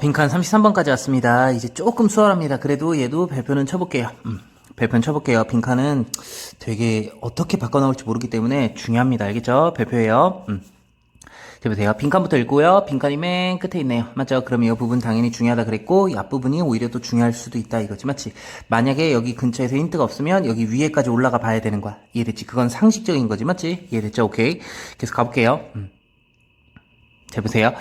빈칸 33번까지 왔습니다. 이제 조금 수월합니다. 그래도 얘도 별표는 쳐볼게요. 별표는 쳐볼게요. 빈칸은 되게 어떻게 바꿔 나올지 모르기 때문에 중요합니다. 알겠죠? 별표예요. 자, 보세요. 빈칸부터 읽고요. 빈칸이 맨 끝에 있네요. 맞죠? 그럼 이 부분 당연히 중요하다 그랬고, 이 앞부분이 오히려 더 중요할 수도 있다 이거지. 맞지? 만약에 여기 근처에서 힌트가 없으면 여기 위에까지 올라가 봐야 되는 거야. 이해됐지? 그건 상식적인 거지. 맞지? 이해됐죠? 오케이. 계속 가볼게요. 자, 보세요.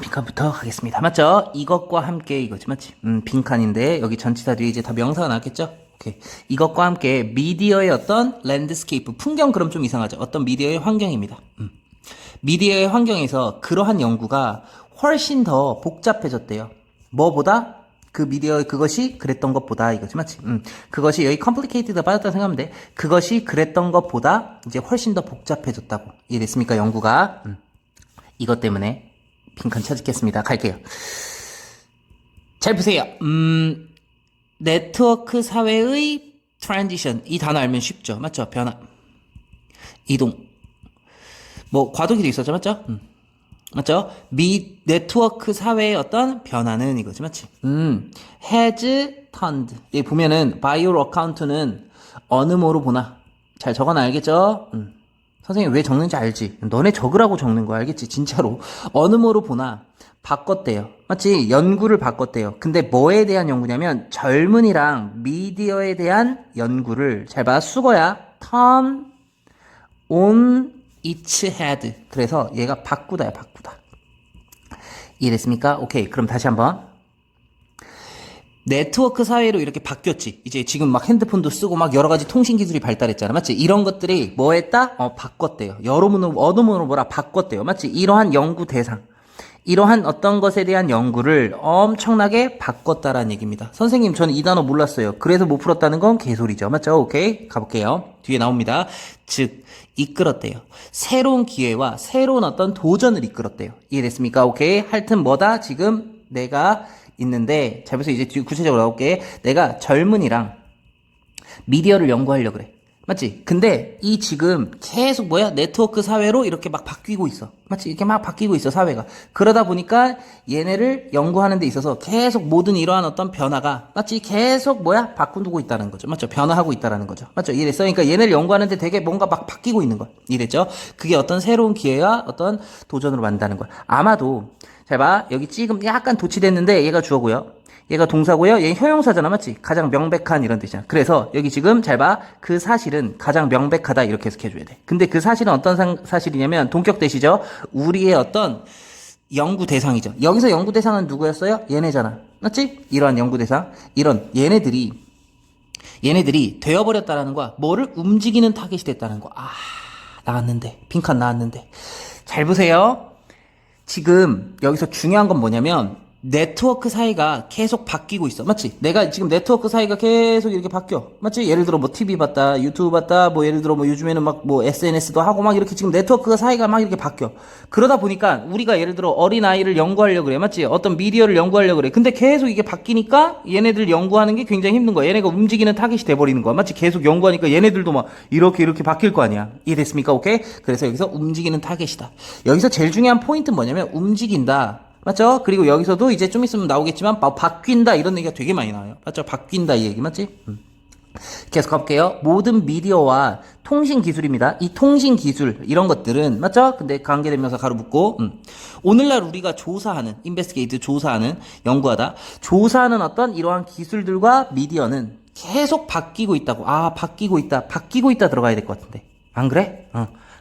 빈칸부터 가겠습니다. 맞죠? 이것과 함께 이거지, 맞지? 빈칸인데 여기 전치사 뒤에 이제 다 명사가 나왔겠죠? 오케이. 이것과 함께 미디어의 어떤 랜드스케이프, 풍경 그럼 좀 이상하죠? 어떤 미디어의 환경입니다. 미디어의 환경에서 그러한 연구가 훨씬 더 복잡해졌대요. 뭐보다? 그 미디어의 그것이 그랬던 것보다 이거지, 맞지? 그것이 여기 complicated 빠졌다 생각하면 돼. 그것이 그랬던 것보다 이제 훨씬 더 복잡해졌다고. 이해됐습니까? 연구가. 이것 때문에 빈칸 찾겠습니다. 갈게요. 잘 보세요. 네트워크 사회의 트랜지션. 이 단어 알면 쉽죠? 맞죠? 변화. 이동. 뭐, 과도기도 있었죠? 맞죠? 맞죠? 네트워크 사회의 어떤 변화는 이거지. 맞지? has turned. 여기 보면은, by your account는 어느 뭐로 보나? 잘 적어놔, 알겠죠? 선생님 왜 적는지 알지? 너네 적으라고 적는 거야, 알겠지? 진짜로. 어느 뭐로 보나 바꿨대요. 맞지? 연구를 바꿨대요. 근데 뭐에 대한 연구냐면 젊은이랑 미디어에 대한 연구를 잘 봐. 수거야. turn on its head. 그래서 얘가 바꾸다야, 바꾸다. 이해됐습니까? 오케이. 그럼 다시 한번. 네트워크 사회로 이렇게 바뀌었지. 이제 지금 막 핸드폰도 쓰고 막 여러 가지 통신 기술이 발달했잖아. 맞지? 이런 것들이 뭐 했다? 바꿨대요. 여러분은 어느 뭐라 바꿨대요. 맞지? 이러한 연구 대상. 이러한 어떤 것에 대한 연구를 엄청나게 바꿨다라는 얘기입니다. 선생님, 저는 이 단어 몰랐어요. 그래서 못 풀었다는 건 개소리죠. 맞죠? 오케이. 가볼게요. 뒤에 나옵니다. 즉, 이끌었대요. 새로운 기회와 새로운 어떤 도전을 이끌었대요. 이해됐습니까? 오케이. 하여튼 뭐다? 지금 내가 있는데, 잘 보세요. 이제 구체적으로 나올게. 내가 젊은이랑 미디어를 연구하려고 그래. 맞지? 근데 이 지금 계속 뭐야? 네트워크 사회로 이렇게 막 바뀌고 있어. 맞지? 이렇게 막 바뀌고 있어, 사회가. 그러다 보니까 얘네를 연구하는 데 있어서 계속 모든 이러한 어떤 변화가, 맞지? 계속 뭐야? 바꾸고 있다는 거죠. 맞죠? 변화하고 있다는 거죠. 맞죠? 이해됐어? 그러니까 얘네를 연구하는데 되게 뭔가 막 바뀌고 있는 거야. 이해됐죠? 그게 어떤 새로운 기회와 어떤 도전으로 만든다는 거야. 아마도, 잘 봐. 여기 지금 약간 도치됐는데 얘가 주어고요. 얘가 동사고요. 얘 형용사잖아. 맞지? 가장 명백한 이런 뜻이야. 그래서 여기 지금 잘 봐. 그 사실은 가장 명백하다 이렇게 해석해줘야 돼. 근데 그 사실은 어떤 사실이냐면 동격 대시죠. 우리의 어떤 연구 대상이죠. 여기서 연구 대상은 누구였어요? 얘네잖아. 맞지? 이러한 연구 대상. 이런 얘네들이 되어버렸다라는 거야. 뭐를 움직이는 타겟이 됐다는 거야. 나왔는데. 빈칸 나왔는데. 잘 보세요. 지금 여기서 중요한 건 뭐냐면 네트워크 사이가 계속 바뀌고 있어. 맞지? 내가 지금 네트워크 사이가 계속 이렇게 바뀌어. 맞지? 예를 들어 뭐 TV 봤다, 유튜브 봤다, 뭐 예를 들어 뭐 요즘에는 막 뭐 SNS도 하고 막 이렇게 지금 네트워크 사이가 막 이렇게 바뀌어. 그러다 보니까 우리가 예를 들어 어린아이를 연구하려고 그래. 맞지? 어떤 미디어를 연구하려고 그래. 근데 계속 이게 바뀌니까 얘네들 연구하는 게 굉장히 힘든 거야. 얘네가 움직이는 타겟이 돼버리는 거야. 맞지? 계속 연구하니까 얘네들도 막 이렇게 바뀔 거 아니야. 이해됐습니까? 오케이? 그래서 여기서 움직이는 타겟이다. 여기서 제일 중요한 포인트는 뭐냐면 움직인다. 맞죠? 그리고 여기서도 이제 좀 있으면 나오겠지만 바뀐다 이런 얘기가 되게 많이 나와요. 맞죠? 바뀐다 이 얘기 맞지? 계속 가볼게요. 모든 미디어와 통신 기술입니다. 이 통신 기술 이런 것들은 맞죠? 근데 관계대명사 가로 붙고 오늘날 우리가 조사하는 인베스티게이트 조사하는 연구하다 조사하는 어떤 이러한 기술들과 미디어는 계속 바뀌고 있다고. 바뀌고 있다 들어가야 될 것 같은데 안 그래?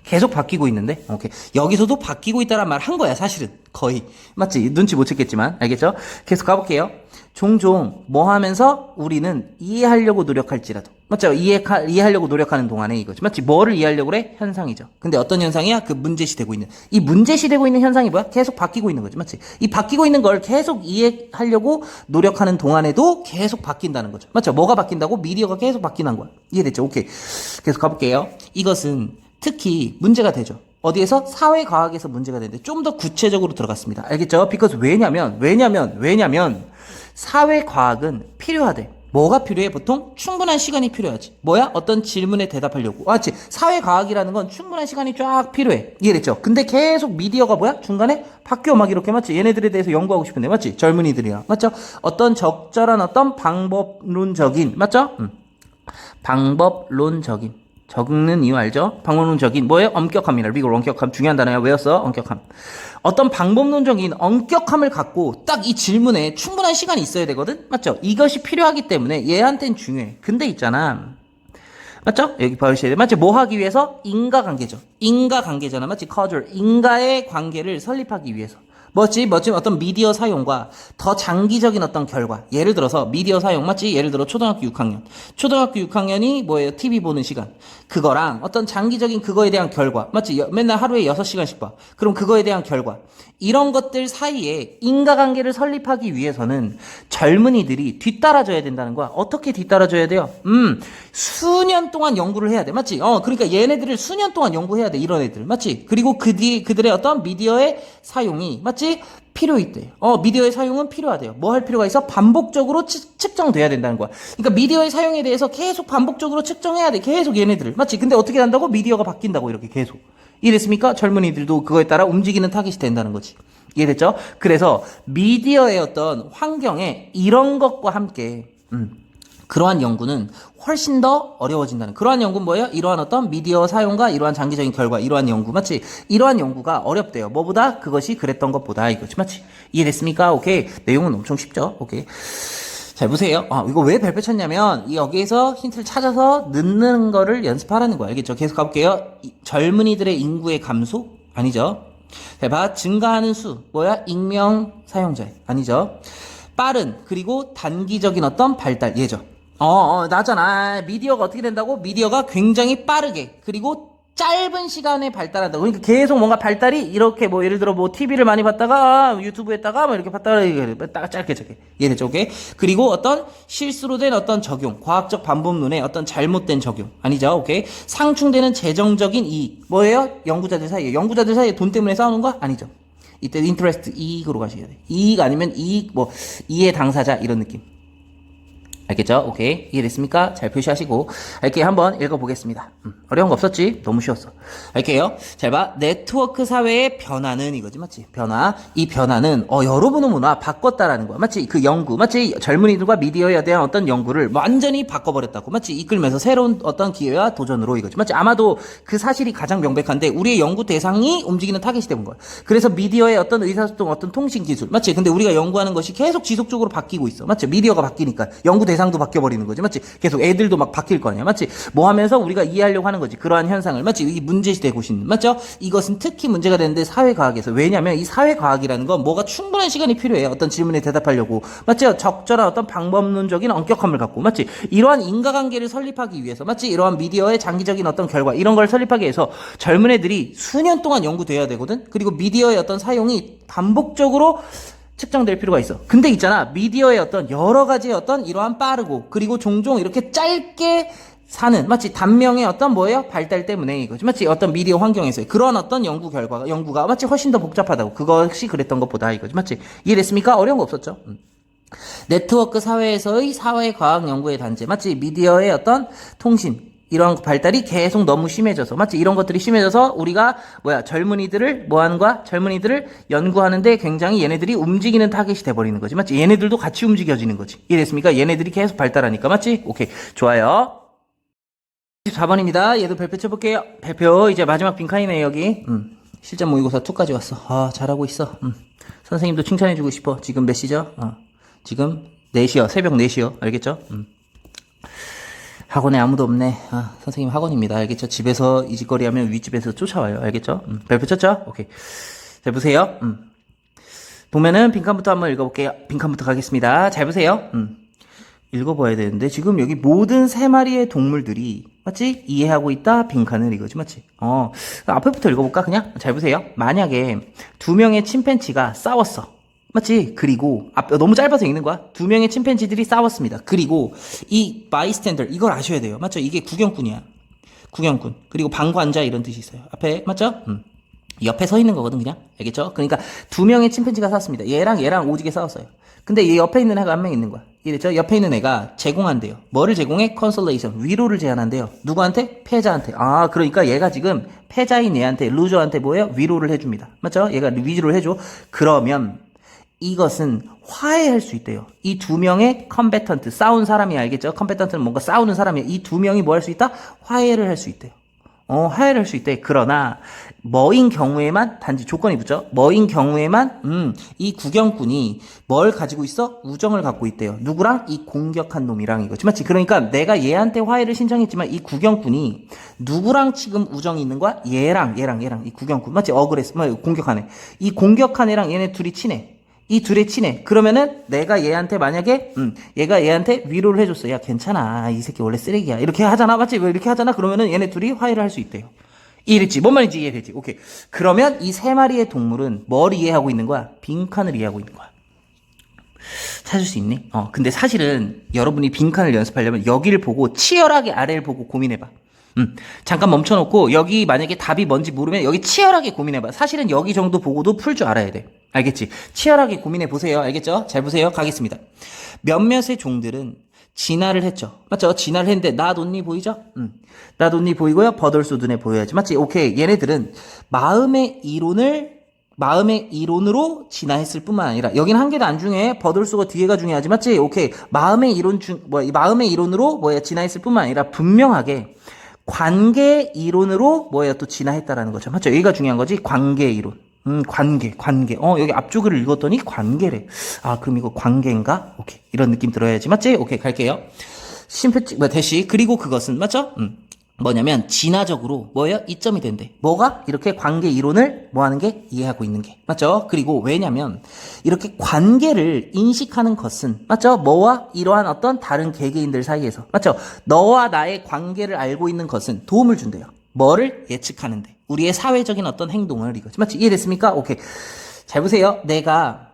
계속 바뀌고 있는데 오케이. 여기서도 바뀌고 있다란 말 한 거야 사실은 거의. 맞지? 눈치 못 챘겠지만 알겠죠? 계속 가볼게요. 종종 뭐 하면서 우리는 이해하려고 노력할지라도 맞죠? 이해하려고 노력하는 동안에 이거지. 맞지? 뭐를 이해하려고 그래? 현상이죠. 근데 어떤 현상이야? 그 문제시되고 있는 이 문제시되고 있는 현상이 뭐야? 계속 바뀌고 있는 거지. 맞지? 이 바뀌고 있는 걸 계속 이해하려고 노력하는 동안에도 계속 바뀐다는 거죠. 맞죠? 뭐가 바뀐다고? 미디어가 계속 바뀌는 거야. 이해됐죠? 오케이. 계속 가볼게요. 이것은 특히 문제가 되죠. 어디에서? 사회과학에서 문제가 되는데 좀 더 구체적으로 들어갔습니다. 알겠죠? because 왜냐면 사회과학은 필요하대. 뭐가 필요해? 보통 충분한 시간이 필요하지. 뭐야? 어떤 질문에 대답하려고. 맞지? 사회과학이라는 건 충분한 시간이 쫙 필요해. 이해됐죠? 근데 계속 미디어가 뭐야? 중간에 바뀌어 막 이렇게 맞지? 얘네들에 대해서 연구하고 싶은데 맞지? 젊은이들이랑 맞죠? 어떤 적절한 어떤 방법론적인 맞죠? 방법론적인 적는 이유 알죠? 방법론적인 뭐예요? 엄격함이라 미국 엄격함 중요한 단어야. 외웠어? 엄격함. 어떤 방법론적인 엄격함을 갖고 딱 이 질문에 충분한 시간이 있어야 되거든? 맞죠? 이것이 필요하기 때문에 얘한테는 중요해. 근데 있잖아. 맞죠? 여기 봐주셔야 돼. 맞죠? 뭐 하기 위해서? 인과관계죠. 인과관계잖아. 맞지? causal. 인과의 관계를 설립하기 위해서. 멋진 어떤 미디어 사용과 더 장기적인 어떤 결과. 예를 들어서 미디어 사용 맞지? 예를 들어 초등학교 6학년. 초등학교 6학년이 뭐예요? TV 보는 시간. 그거랑 어떤 장기적인 그거에 대한 결과. 맞지? 맨날 하루에 6시간씩 봐. 그럼 그거에 대한 결과. 이런 것들 사이에 인과관계를 설립하기 위해서는 젊은이들이 뒤따라줘야 된다는 거야. 어떻게 뒤따라줘야 돼요? 수년 동안 연구를 해야 돼. 맞지? 그러니까 얘네들을 수년 동안 연구해야 돼. 이런 애들. 맞지? 그리고 그 뒤에 그들의 어떤 미디어의 사용이 맞지? 필요 있대. 미디어의 사용은 필요하대요. 뭐 할 필요가 있어? 반복적으로 측정돼야 된다는 거야. 그러니까 미디어의 사용에 대해서 계속 반복적으로 측정해야 돼. 계속 얘네들을. 맞지? 근데 어떻게 한다고? 미디어가 바뀐다고 이렇게 계속. 이해됐습니까? 젊은이들도 그거에 따라 움직이는 타깃이 된다는 거지. 이해됐죠? 그래서 미디어의 어떤 환경에 이런 것과 함께 그러한 연구는 훨씬 더 어려워진다는. 그러한 연구는 뭐예요? 이러한 어떤 미디어 사용과 이러한 장기적인 결과, 이러한 연구, 맞지? 이러한 연구가 어렵대요. 뭐보다? 그것이 그랬던 것보다 이거지, 맞지? 이해됐습니까? 오케이. 내용은 엄청 쉽죠? 오케이. 잘 보세요. 이거 왜 별표 쳤냐면 여기에서 힌트를 찾아서 넣는 거를 연습하라는 거야. 알겠죠? 계속 가볼게요. 젊은이들의 인구의 감소? 아니죠. 봐. 증가하는 수. 뭐야? 익명 사용자. 아니죠. 빠른 그리고 단기적인 어떤 발달. 얘죠. 나잖아. 미디어가 어떻게 된다고? 미디어가 굉장히 빠르게 그리고 짧은 시간에 발달한다고. 그러니까 계속 뭔가 발달이 이렇게 뭐 예를 들어 뭐 TV를 많이 봤다가 유튜브에다가 뭐 이렇게 봤다가 짧게 이해됐죠? 오케이? 그리고 어떤 실수로 된 어떤 적용, 과학적 반복론의 어떤 잘못된 적용. 아니죠? 오케이? 상충되는 재정적인 이익. 뭐예요? 연구자들 사이에 돈 때문에 싸우는 거? 아니죠. 이때 인터레스트 이익으로 가셔야 돼. 이익 아니면 이익 뭐 이해 당사자 이런 느낌. 알겠죠? 오케이. 이해됐습니까? 잘 표시하시고. 할게요. 한번 읽어보겠습니다. 어려운 거 없었지? 너무 쉬웠어. 할게요. 잘 봐. 네트워크 사회의 변화는 이거지. 맞지? 변화. 이 변화는, 여러분의 문화 바꿨다라는 거야. 맞지? 그 연구. 맞지? 젊은이들과 미디어에 대한 어떤 연구를 완전히 바꿔버렸다고. 맞지? 이끌면서 새로운 어떤 기회와 도전으로 이거지. 맞지? 아마도 그 사실이 가장 명백한데, 우리의 연구 대상이 움직이는 타깃이 되는 거야. 그래서 미디어의 어떤 의사소통, 어떤 통신 기술. 맞지? 근데 우리가 연구하는 것이 계속 지속적으로 바뀌고 있어. 맞지? 미디어가 바뀌니까. 연구 대상도 바뀌어버리는 거지. 맞지? 계속 애들도 막 바뀔 거 아니야. 맞지? 뭐 하면서 우리가 이해하려고 하는 거지. 그러한 현상을. 맞지? 이 문제시되고 있는. 맞죠? 이것은 특히 문제가 되는데 사회과학에서. 왜냐면 이 사회과학이라는 건 뭐가 충분한 시간이 필요해. 어떤 질문에 대답하려고. 맞죠? 적절한 어떤 방법론적인 엄격함을 갖고. 맞지? 이러한 인과관계를 설립하기 위해서. 맞지? 이러한 미디어의 장기적인 어떤 결과. 이런 걸 설립하기 위해서 젊은 애들이 수년 동안 연구돼야 되거든? 그리고 미디어의 어떤 사용이 반복적으로 측정될 필요가 있어. 근데 있잖아. 미디어의 어떤 여러 가지의 어떤 이러한 빠르고 그리고 종종 이렇게 짧게 사는 마치 단명의 어떤 뭐예요? 발달 때문에 이거지. 마치 어떤 미디어 환경에서의 그런 어떤 연구가 마치 훨씬 더 복잡하다고. 그것이 그랬던 것보다 이거지. 마치 이해됐습니까? 어려운 거 없었죠? 네트워크 사회에서의 사회과학 연구의 단계. 마치 미디어의 어떤 통신 이런 발달이 계속 너무 심해져서 마치 이런 것들이 심해져서 우리가 젊은이들을 뭐하는 거야? 젊은이들을 연구하는데 굉장히 얘네들이 움직이는 타겟이 돼버리는 거지. 맞지? 얘네들도 같이 움직여지는 거지. 이해됐습니까? 얘네들이 계속 발달하니까. 맞지? 오케이. 좋아요. 24번입니다. 얘도 별표 쳐볼게요. 별표 이제 마지막 빈칸이네 여기. 실전 모의고사 2까지 왔어. 잘하고 있어. 선생님도 칭찬해주고 싶어. 지금 몇 시죠? 지금 4시요. 새벽 4시요. 알겠죠? 학원에 아무도 없네. 선생님 학원입니다. 알겠죠? 집에서 이 짓거리 하면 윗집에서 쫓아와요. 알겠죠? 별표 쳤죠? 오케이. 잘 보세요. 보면은 빈칸부터 한번 읽어볼게요. 빈칸부터 가겠습니다. 잘 보세요. 읽어봐야 되는데 지금 여기 모든 3마리의 동물들이 맞지? 이해하고 있다? 빈칸을 이거지. 맞지? 앞에부터 읽어볼까? 그냥? 잘 보세요. 만약에 2명의 침팬지가 싸웠어. 맞지? 그리고 너무 짧아서 읽는 거야. 2명의 침팬지들이 싸웠습니다. 그리고 이 바이스탠더 이걸 아셔야 돼요. 맞죠? 이게 구경꾼이야. 구경꾼. 그리고 방관자 이런 뜻이 있어요. 앞에 맞죠? 옆에 서 있는 거거든 그냥. 알겠죠? 그러니까 2명의 침팬지가 싸웠습니다. 얘랑 오지게 싸웠어요. 근데 얘 옆에 있는 애가 한 명 있는 거야. 이랬죠? 옆에 있는 애가 제공한대요. 뭐를 제공해? 컨솔레이션, 위로를 제안한대요. 누구한테? 패자한테. 아, 그러니까 얘가 지금 패자인 얘한테, 루저한테 뭐예요? 위로를 해줍니다. 맞죠? 얘가 위로를 해줘. 그러면 이것은 화해할 수 있대요. 이 두 명의 컴배턴트, 싸운 사람이 알겠죠? 컴배턴트는 뭔가 싸우는 사람이에요. 이 두 명이 뭐 할 수 있다? 화해를 할 수 있대요. 화해를 할 수 있대. 그러나 뭐인 경우에만 단지 조건이 붙죠. 뭐인 경우에만 이 구경꾼이 뭘 가지고 있어? 우정을 갖고 있대요. 누구랑? 이 공격한 놈이랑 이거지. 맞지? 그러니까 내가 얘한테 화해를 신청했지만 이 구경꾼이 누구랑 지금 우정이 있는 거야? 얘랑 이 구경꾼. 맞지? 억울했어. 공격한 애. 이 공격한 애랑 얘네 둘이 친해. 이 둘이 친해. 그러면은 내가 얘한테 만약에 얘가 얘한테 위로를 해줬어. 야 괜찮아. 이 새끼 원래 쓰레기야. 이렇게 하잖아. 맞지? 왜 이렇게 하잖아. 그러면은 얘네 둘이 화해를 할 수 있대요. 이해됐지? 뭔 말인지 이해되지? 오케이. 그러면 이 세 마리의 동물은 뭘 이해하고 있는 거야? 빈칸을 이해하고 있는 거야. 찾을 수 있니? 근데 사실은 여러분이 빈칸을 연습하려면 여기를 보고 치열하게 아래를 보고 고민해봐. 잠깐 멈춰놓고 여기 만약에 답이 뭔지 모르면 여기 치열하게 고민해봐. 사실은 여기 정도 보고도 풀 줄 알아야 돼. 알겠지? 치열하게 고민해보세요. 알겠죠? 잘 보세요. 가겠습니다. 몇몇의 종들은 진화를 했죠. 맞죠? 진화를 했는데 낫 온리 보이죠? 낫 온리 보이고요. 버덜소 눈에 보여야지. 맞지? 오케이. 얘네들은 마음의 이론으로 진화했을 뿐만 아니라 여기는 한 개도 안 중요해. 버덜소가 뒤에가 중요하지. 맞지? 오케이. 마음의 이론으로 진화했을 뿐만 아니라 분명하게 관계 이론으로 또 진화했다라는 거죠. 맞죠? 여기가 중요한 거지. 관계 이론. 관계. 여기 앞쪽을 읽었더니 관계래. 아, 그럼 이거 관계인가? 오케이. 이런 느낌 들어야지. 맞지? 오케이. 갈게요. 대시. 그리고 그것은, 맞죠? 뭐냐면, 진화적으로, 이점이 된대. 뭐가? 이렇게 관계 이론을 하는 게? 이해하고 있는 게. 맞죠? 그리고 왜냐면, 이렇게 관계를 인식하는 것은, 맞죠? 뭐와 이러한 어떤 다른 개개인들 사이에서. 맞죠? 너와 나의 관계를 알고 있는 것은 도움을 준대요. 뭐를 예측하는데. 우리의 사회적인 어떤 행동을 이거지. 맞지? 이해됐습니까? 오케이. 잘 보세요. 내가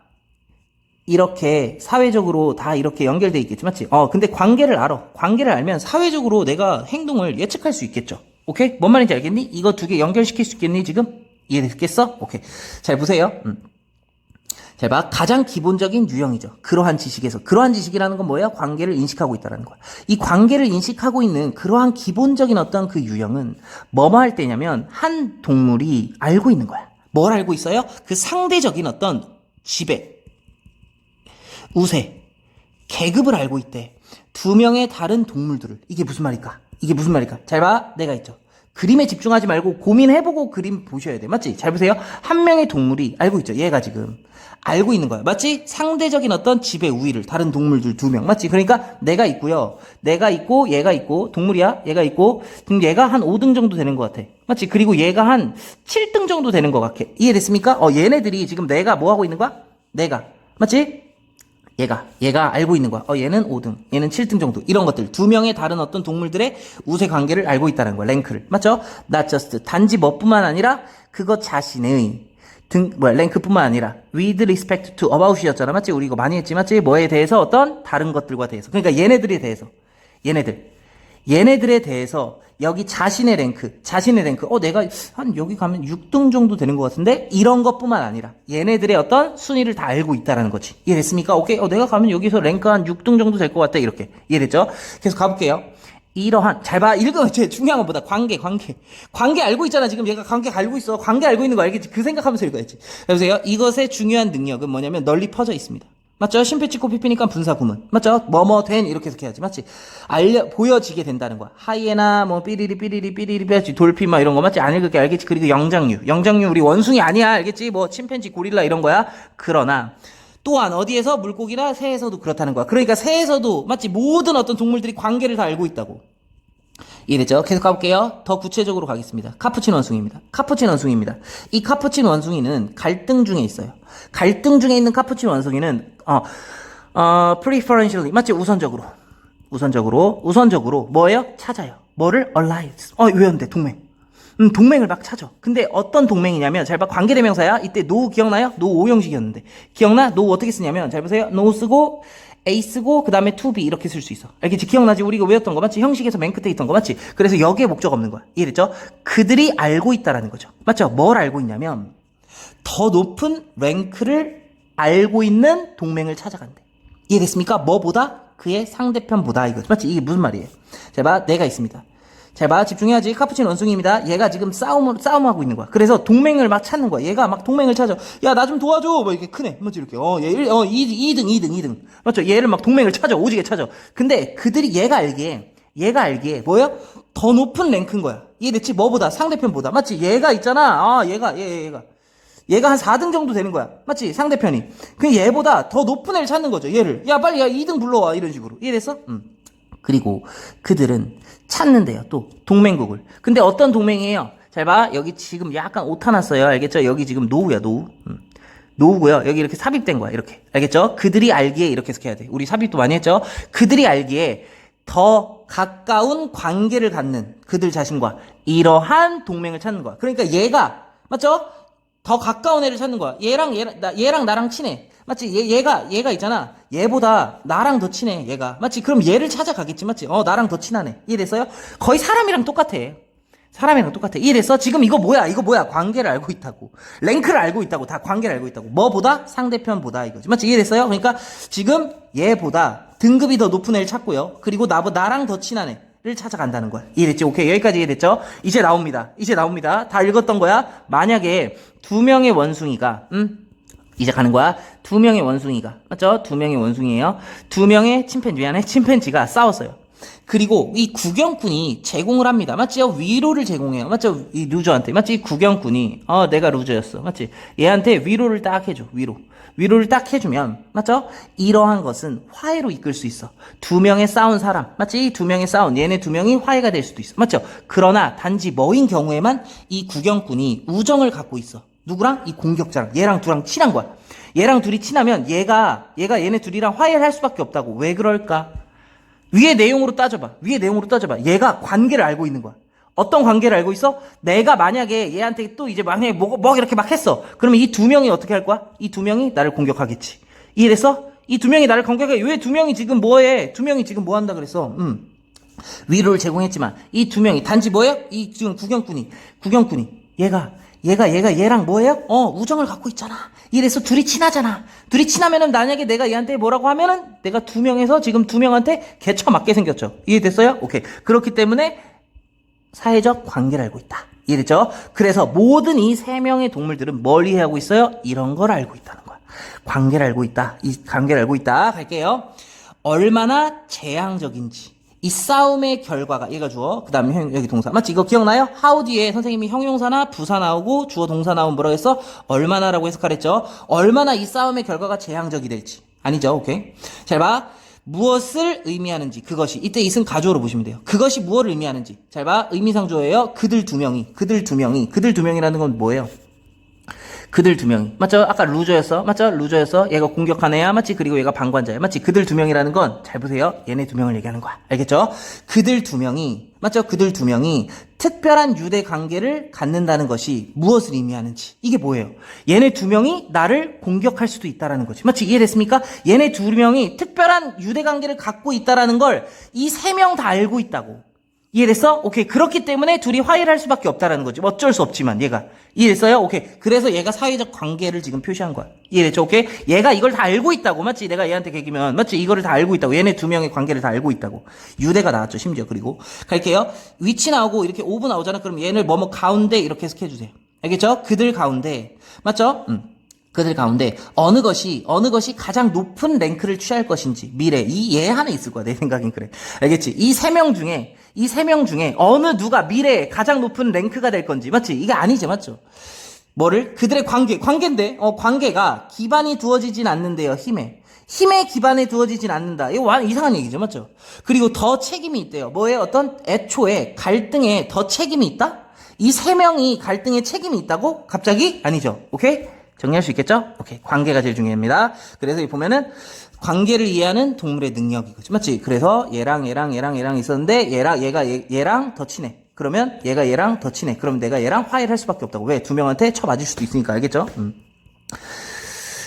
이렇게 사회적으로 다 이렇게 연결돼 있겠지. 맞지? 근데 관계를 알아. 관계를 알면 사회적으로 내가 행동을 예측할 수 있겠죠. 오케이? 뭔 말인지 알겠니? 이거 두 개 연결시킬 수 있겠니? 지금? 이해됐겠어? 오케이. 잘 보세요. 잘 봐. 가장 기본적인 유형이죠. 그러한 지식이라는 건 뭐야? 관계를 인식하고 있다는 거야. 이 관계를 인식하고 있는 그러한 기본적인 어떤 그 유형은 뭐뭐 할 때냐면 한 동물이 알고 있는 거야. 뭘 알고 있어요? 그 상대적인 어떤 지배, 우세, 계급을 알고 있대. 두 명의 다른 동물들을. 이게 무슨 말일까? 잘 봐. 내가 있죠. 그림에 집중하지 말고 고민해보고 그림 보셔야 돼. 맞지? 잘 보세요. 한 명의 동물이 알고 있죠. 얘가 지금 알고 있는 거야. 맞지? 상대적인 어떤 지배 우위를 다른 동물들 두 명. 맞지? 그러니까 내가 있고요. 내가 있고 얘가 있고 동물이야. 얘가 있고 그럼 얘가 한 5등 정도 되는 것 같아. 맞지? 그리고 얘가 한 7등 정도 되는 것 같아. 이해됐습니까? 얘네들이 지금 내가 뭐 하고 있는 거야? 내가. 맞지? 얘가 알고 있는 거야. 얘는 5등, 얘는 7등 정도. 이런 것들. 두 명의 다른 어떤 동물들의 우세 관계를 알고 있다는 거야. 랭크를. 맞죠? Not just. 단지 뭐뿐만 아니라 그것 자신의 랭크뿐만 아니라 with respect to about이었잖아. 맞지? 우리 이거 많이 했지. 맞지? 뭐에 대해서 어떤 다른 것들과 대해서. 그러니까 얘네들에 대해서. 얘네들에 대해서 여기 자신의 랭크, 내가 한 여기 가면 6등 정도 되는 것 같은데 이런 것뿐만 아니라 얘네들의 어떤 순위를 다 알고 있다라는 거지. 이해됐습니까? 오케이. 내가 가면 여기서 랭크 한 6등 정도 될 것 같다. 이렇게. 이해됐죠? 계속 가볼게요. 이러한, 잘 봐. 읽어. 제일 중요한 것보다 관계. 관계 알고 있잖아. 지금 얘가 관계 알고 있어. 관계 알고 있는 거 알겠지? 그 생각하면서 읽어야지. 보세요. 이것의 중요한 능력은 뭐냐면 널리 퍼져 있습니다. 맞죠? 심표 찍고 피피니까 분사 구문. 맞죠? 된 이렇게 해석해야지. 맞지? 보여지게 된다는 거야. 하이에나 삐리리 돌핀 이런 거 맞지? 안 읽을게 알겠지? 그리고 영장류 우리 원숭이 아니야. 알겠지? 침팬지 고릴라 이런 거야. 그러나 또한 어디에서? 물고기나 새에서도 그렇다는 거야. 그러니까 새에서도 맞지? 모든 어떤 동물들이 관계를 다 알고 있다고. 이해됐죠? 계속 가볼게요. 더 구체적으로 가겠습니다. 카푸친 원숭이입니다. 이 카푸친 원숭이는 갈등 중에 있어요. 갈등 중에 있는 카푸친 원숭이는 preferentially 맞지? 우선적으로 뭐예요? 찾아요. 뭐를? alliance. 외웠는데 동맹을 막 찾아. 근데 어떤 동맹이냐면 잘 봐. 관계대명사야. 이때 no 기억나요? no 5형식이었는데 기억나? no 어떻게 쓰냐면 잘 보세요. no 쓰고 A 쓰고 그 다음에 to be 이렇게 쓸 수 있어. 알겠지? 기억나지? 우리가 외웠던 거 맞지? 형식에서 맨 끝에 있던 거 맞지? 그래서 여기에 목적 없는 거야. 이해됐죠? 그들이 알고 있다라는 거죠. 맞죠? 뭘 알고 있냐면 더 높은 랭크를 알고 있는 동맹을 찾아간대. 이해됐습니까? 뭐보다? 그의 상대편보다 이거지. 맞지? 이게 무슨 말이에요? 자, 봐. 내가 있습니다. 자, 봐. 집중해야지. 카푸치노 원숭이입니다. 얘가 지금 싸움하고 있는 거야. 그래서 동맹을 막 찾는 거야. 얘가 막 동맹을 찾아. 야, 나 좀 도와줘. 뭐 이렇게 크네. 맞지? 이렇게. 2등. 맞죠? 얘를 막 동맹을 찾아. 오지게 찾아. 근데 그들이 얘가 알기에 뭐야? 더 높은 랭크인 거야. 이해됐지? 뭐보다? 상대편보다. 맞지? 얘가 있잖아. 얘가 한 4등 정도 되는 거야. 맞지? 상대편이. 그 얘보다 더 높은 애를 찾는 거죠. 얘를. 야, 빨리 2등 불러와. 이런 식으로. 이해됐어? 그리고 그들은 찾는데요. 또 동맹국을. 근데 어떤 동맹이에요? 잘 봐. 여기 지금 약간 오타 났어요. 알겠죠? 여기 지금 노우야, 노우. 노우고요. 여기 이렇게 삽입된 거야. 이렇게. 알겠죠? 그들이 알기에 이렇게 해석해야 돼. 우리 삽입도 많이 했죠? 그들이 알기에 더 가까운 관계를 갖는 그들 자신과 이러한 동맹을 찾는 거야. 그러니까 얘가 맞죠? 더 가까운 애를 찾는 거야. 얘랑 나랑 친해. 맞지? 얘가 있잖아. 얘보다 나랑 더 친해, 얘가. 맞지? 그럼 얘를 찾아가겠지, 맞지? 나랑 더 친하네. 이해됐어요? 거의 사람이랑 똑같아. 이해됐어? 지금 이거 뭐야? 관계를 알고 있다고. 랭크를 알고 있다고. 다 관계를 알고 있다고. 뭐보다? 상대편보다 이거지. 맞지? 이해됐어요? 그러니까 지금 얘보다 등급이 더 높은 애를 찾고요. 그리고 나랑 더 친한 애를 찾아간다는 거야. 이해됐지? 오케이. 여기까지 이해됐죠? 이제 나옵니다. 다 읽었던 거야. 만약에 2명의 원숭이가, 이제 가는 거야. 2명의 원숭이가. 맞죠? 2명의 원숭이에요. 2명의 침팬지가 싸웠어요. 그리고 이 구경꾼이 제공을 합니다. 맞지요? 위로를 제공해요. 맞죠? 이 루저한테. 맞지? 이 구경꾼이, 내가 루저였어. 맞지? 얘한테 위로를 딱 해줘. 위로를 딱 해주면, 맞죠? 이러한 것은 화해로 이끌 수 있어. 2명의 싸운 사람. 맞지? 2명의 싸운, 얘네 2명이 화해가 될 수도 있어. 맞죠? 그러나 단지 뭐인 경우에만 이 구경꾼이 우정을 갖고 있어. 누구랑? 이 공격자랑. 얘랑 둘랑 친한 거야. 얘랑 둘이 친하면 얘가 얘네 둘이랑 화해를 할 수밖에 없다고. 왜 그럴까? 위의 내용으로 따져봐. 얘가 관계를 알고 있는 거야. 어떤 관계를 알고 있어? 내가 만약에 얘한테 또 이제 만약에 뭐 이렇게 막 했어. 그러면 이 2명이 어떻게 할 거야? 이 2명이 나를 공격하겠지. 이해됐어? 이 2명이 나를 공격해. 왜 2명이 지금 뭐해? 2명이 지금 뭐 한다 그랬어? 위로를 제공했지만 이 2명이 단지 뭐예요? 이 지금 구경꾼이 얘랑 뭐예요? 우정을 갖고 있잖아. 이래서 둘이 친하잖아. 둘이 친하면은 만약에 내가 얘한테 뭐라고 하면은 내가 2명에서 지금 2명한테 개처 맞게 생겼죠. 이해됐어요? 오케이. 그렇기 때문에 사회적 관계를 알고 있다. 이해됐죠? 그래서 모든 이 3명의 동물들은 뭘 이해하고 있어요? 이런 걸 알고 있다는 거야. 관계를 알고 있다. 이 관계를 알고 있다. 갈게요. 얼마나 재앙적인지. 이 싸움의 결과가 얘가 주어 그 다음에 여기 동사 맞지? 이거 기억나요? how 뒤에 선생님이 형용사나 부사 나오고 주어 동사 나오면 뭐라고 했어? 얼마나라고 해석하랬죠? 얼마나 이 싸움의 결과가 재앙적이 될지 아니죠? 오케이. 잘 봐. 무엇을 의미하는지 그것이 이때 이승 가주어로 보시면 돼요. 그것이 무엇을 의미하는지 잘 봐. 의미상조예요. 그들 두 명이라는 건 뭐예요? 그들 2명이. 맞죠? 아까 루저였어. 맞죠? 루저였어. 얘가 공격한 애야. 맞지? 그리고 얘가 방관자야. 맞지? 그들 2명이라는 건 잘 보세요. 얘네 2명을 얘기하는 거야. 알겠죠? 그들 2명이 맞죠? 그들 2명이 특별한 유대 관계를 갖는다는 것이 무엇을 의미하는지. 이게 뭐예요? 얘네 2명이 나를 공격할 수도 있다라는 거지. 맞지? 이해됐습니까? 얘네 2명이 특별한 유대 관계를 갖고 있다라는 걸 이 3명 다 알고 있다고. 이해됐어? 오케이. 그렇기 때문에 둘이 화해를 할 수밖에 없다라는 거지. 어쩔 수 없지만 얘가. 이해됐어요? 오케이. 그래서 얘가 사회적 관계를 지금 표시한 거야. 이해됐죠? 오케이. 얘가 이걸 다 알고 있다고. 맞지? 내가 얘한테 개기면 맞지? 이거를 다 알고 있다고. 얘네 2명의 관계를 다 알고 있다고. 유대가 나왔죠. 심지어. 그리고 갈게요. 위치 나오고 이렇게 오브 나오잖아. 그럼 얘를 뭐뭐 가운데 이렇게 해석해 주세요. 알겠죠? 그들 가운데. 맞죠? 그들 가운데 어느 것이 가장 높은 랭크를 취할 것인지 미래 이 얘 하나 있을 거야. 내 생각엔 그래. 알겠지? 이 세 명 중에 어느 누가 미래에 가장 높은 랭크가 될 건지 맞지? 이게 아니지 맞죠? 뭐를? 그들의 관계인데 관계가 기반이 두어지진 않는데요. 힘에 기반에 두어지진 않는다. 이거 완전 이상한 얘기죠. 맞죠? 그리고 더 책임이 있대요. 뭐에 어떤 애초에 갈등에 더 책임이 있다? 이 3명이 갈등에 책임이 있다고? 갑자기? 아니죠. 오케이? 정리할 수 있겠죠? 오케이. 관계가 제일 중요합니다. 그래서 이 보면은 관계를 이해하는 동물의 능력이거지. 맞지? 그래서 얘랑 있었는데 얘랑 더 친해. 그러면 얘가 얘랑 더 친해. 그럼 내가 얘랑 화해를 할 수밖에 없다고. 왜? 2명한테 쳐맞을 수도 있으니까. 알겠죠?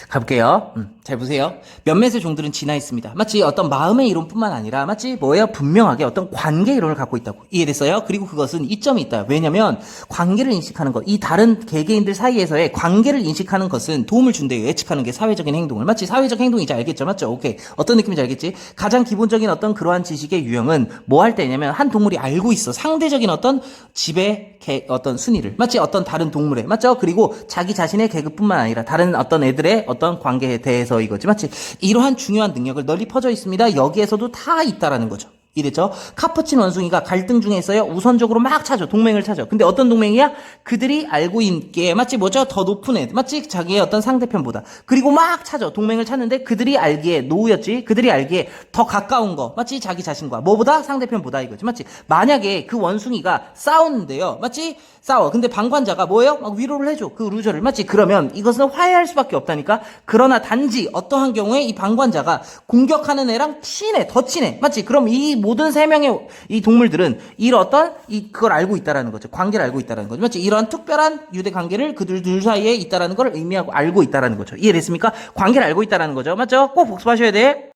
가볼게요. 자. 잘 보세요. 몇몇의 종들은 진화 있습니다. 마치 어떤 마음의 이론뿐만 아니라 마치 뭐예요? 분명하게 어떤 관계 이론을 갖고 있다고. 이해됐어요? 그리고 그것은 이점이 있다. 왜냐면 관계를 인식하는 것, 이 다른 개개인들 사이에서의 관계를 인식하는 것은 도움을 준대요. 예측하는 게 사회적인 행동을. 마치 사회적 행동이지 알겠죠? 맞죠? 오케이. 어떤 느낌인지 알겠지? 가장 기본적인 어떤 그러한 지식의 유형은 뭐 할 때냐면 한 동물이 알고 있어. 상대적인 어떤 지배 어떤 순위를. 마치 어떤 다른 동물에. 맞죠? 그리고 자기 자신의 계급뿐만 아니라 다른 어떤 애들의 어떤 관계에 대해서 이거지. 마치 이러한 중요한 능력을 널리 퍼져 있습니다. 여기에서도 다 있다라는 거죠. 이랬죠? 카푸친 원숭이가 갈등 중에 있어요. 우선적으로 막 찾아. 동맹을 찾아. 근데 어떤 동맹이야? 그들이 알고 있게 마치 뭐죠? 더 높은 애. 마치 자기의 어떤 상대편보다. 그리고 막 찾아. 동맹을 찾는데 그들이 알기에 노우였지. 그들이 알기에 더 가까운 거. 마치 자기 자신과. 뭐보다? 상대편보다 이거지. 마치 만약에 그 원숭이가 싸우는데요. 마치 싸워. 근데 방관자가 뭐예요? 막 위로를 해줘. 그 루저를. 마치 그러면 이것은 화해할 수밖에 없다니까. 그러나 단지 어떠한 경우에 이 방관자가 공격하는 애랑 친해. 더 친해. 마치 그럼 이 모든 세 명의 이 동물들은 이런 어떤 그걸 알고 있다라는 거죠. 관계를 알고 있다라는 거죠. 마치 이러한 특별한 유대 관계를 그들 둘 사이에 있다라는 걸 의미하고 알고 있다라는 거죠. 이해됐습니까? 관계를 알고 있다라는 거죠. 맞죠? 꼭 복습하셔야 돼.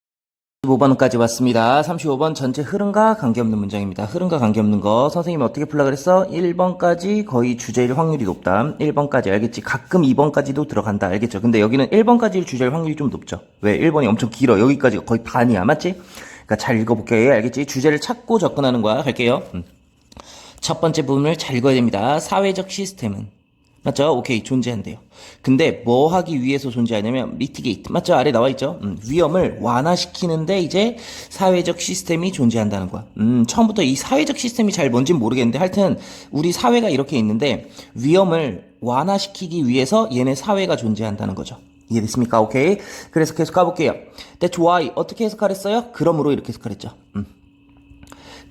35번까지 왔습니다. 35번 전체 흐름과 관계없는 문장입니다. 흐름과 관계없는 거 선생님이 어떻게 풀라 그랬어? 1번까지 거의 주제일 확률이 높다. 1번까지 알겠지? 가끔 2번까지도 들어간다. 알겠죠? 근데 여기는 1번까지 주제일 확률이 좀 높죠. 왜? 1번이 엄청 길어. 여기까지가 거의 반이야. 맞지? 그러니까 잘 읽어볼게. 알겠지? 주제를 찾고 접근하는 거야. 갈게요. 첫 번째 부분을 잘 읽어야 됩니다. 사회적 시스템은 맞죠? 오케이. 존재한대요. 근데 뭐 하기 위해서 존재하냐면 mitigate. 맞죠? 아래 나와 있죠? 위험을 완화시키는데 이제 사회적 시스템이 존재한다는 거야. 처음부터 이 사회적 시스템이 잘 뭔진 모르겠는데 하여튼 우리 사회가 이렇게 있는데 위험을 완화시키기 위해서 얘네 사회가 존재한다는 거죠. 이해됐습니까? 오케이. 그래서 계속 가볼게요. That's why. 어떻게 해석하랬어요? 그러므로 이렇게 해석하랬죠.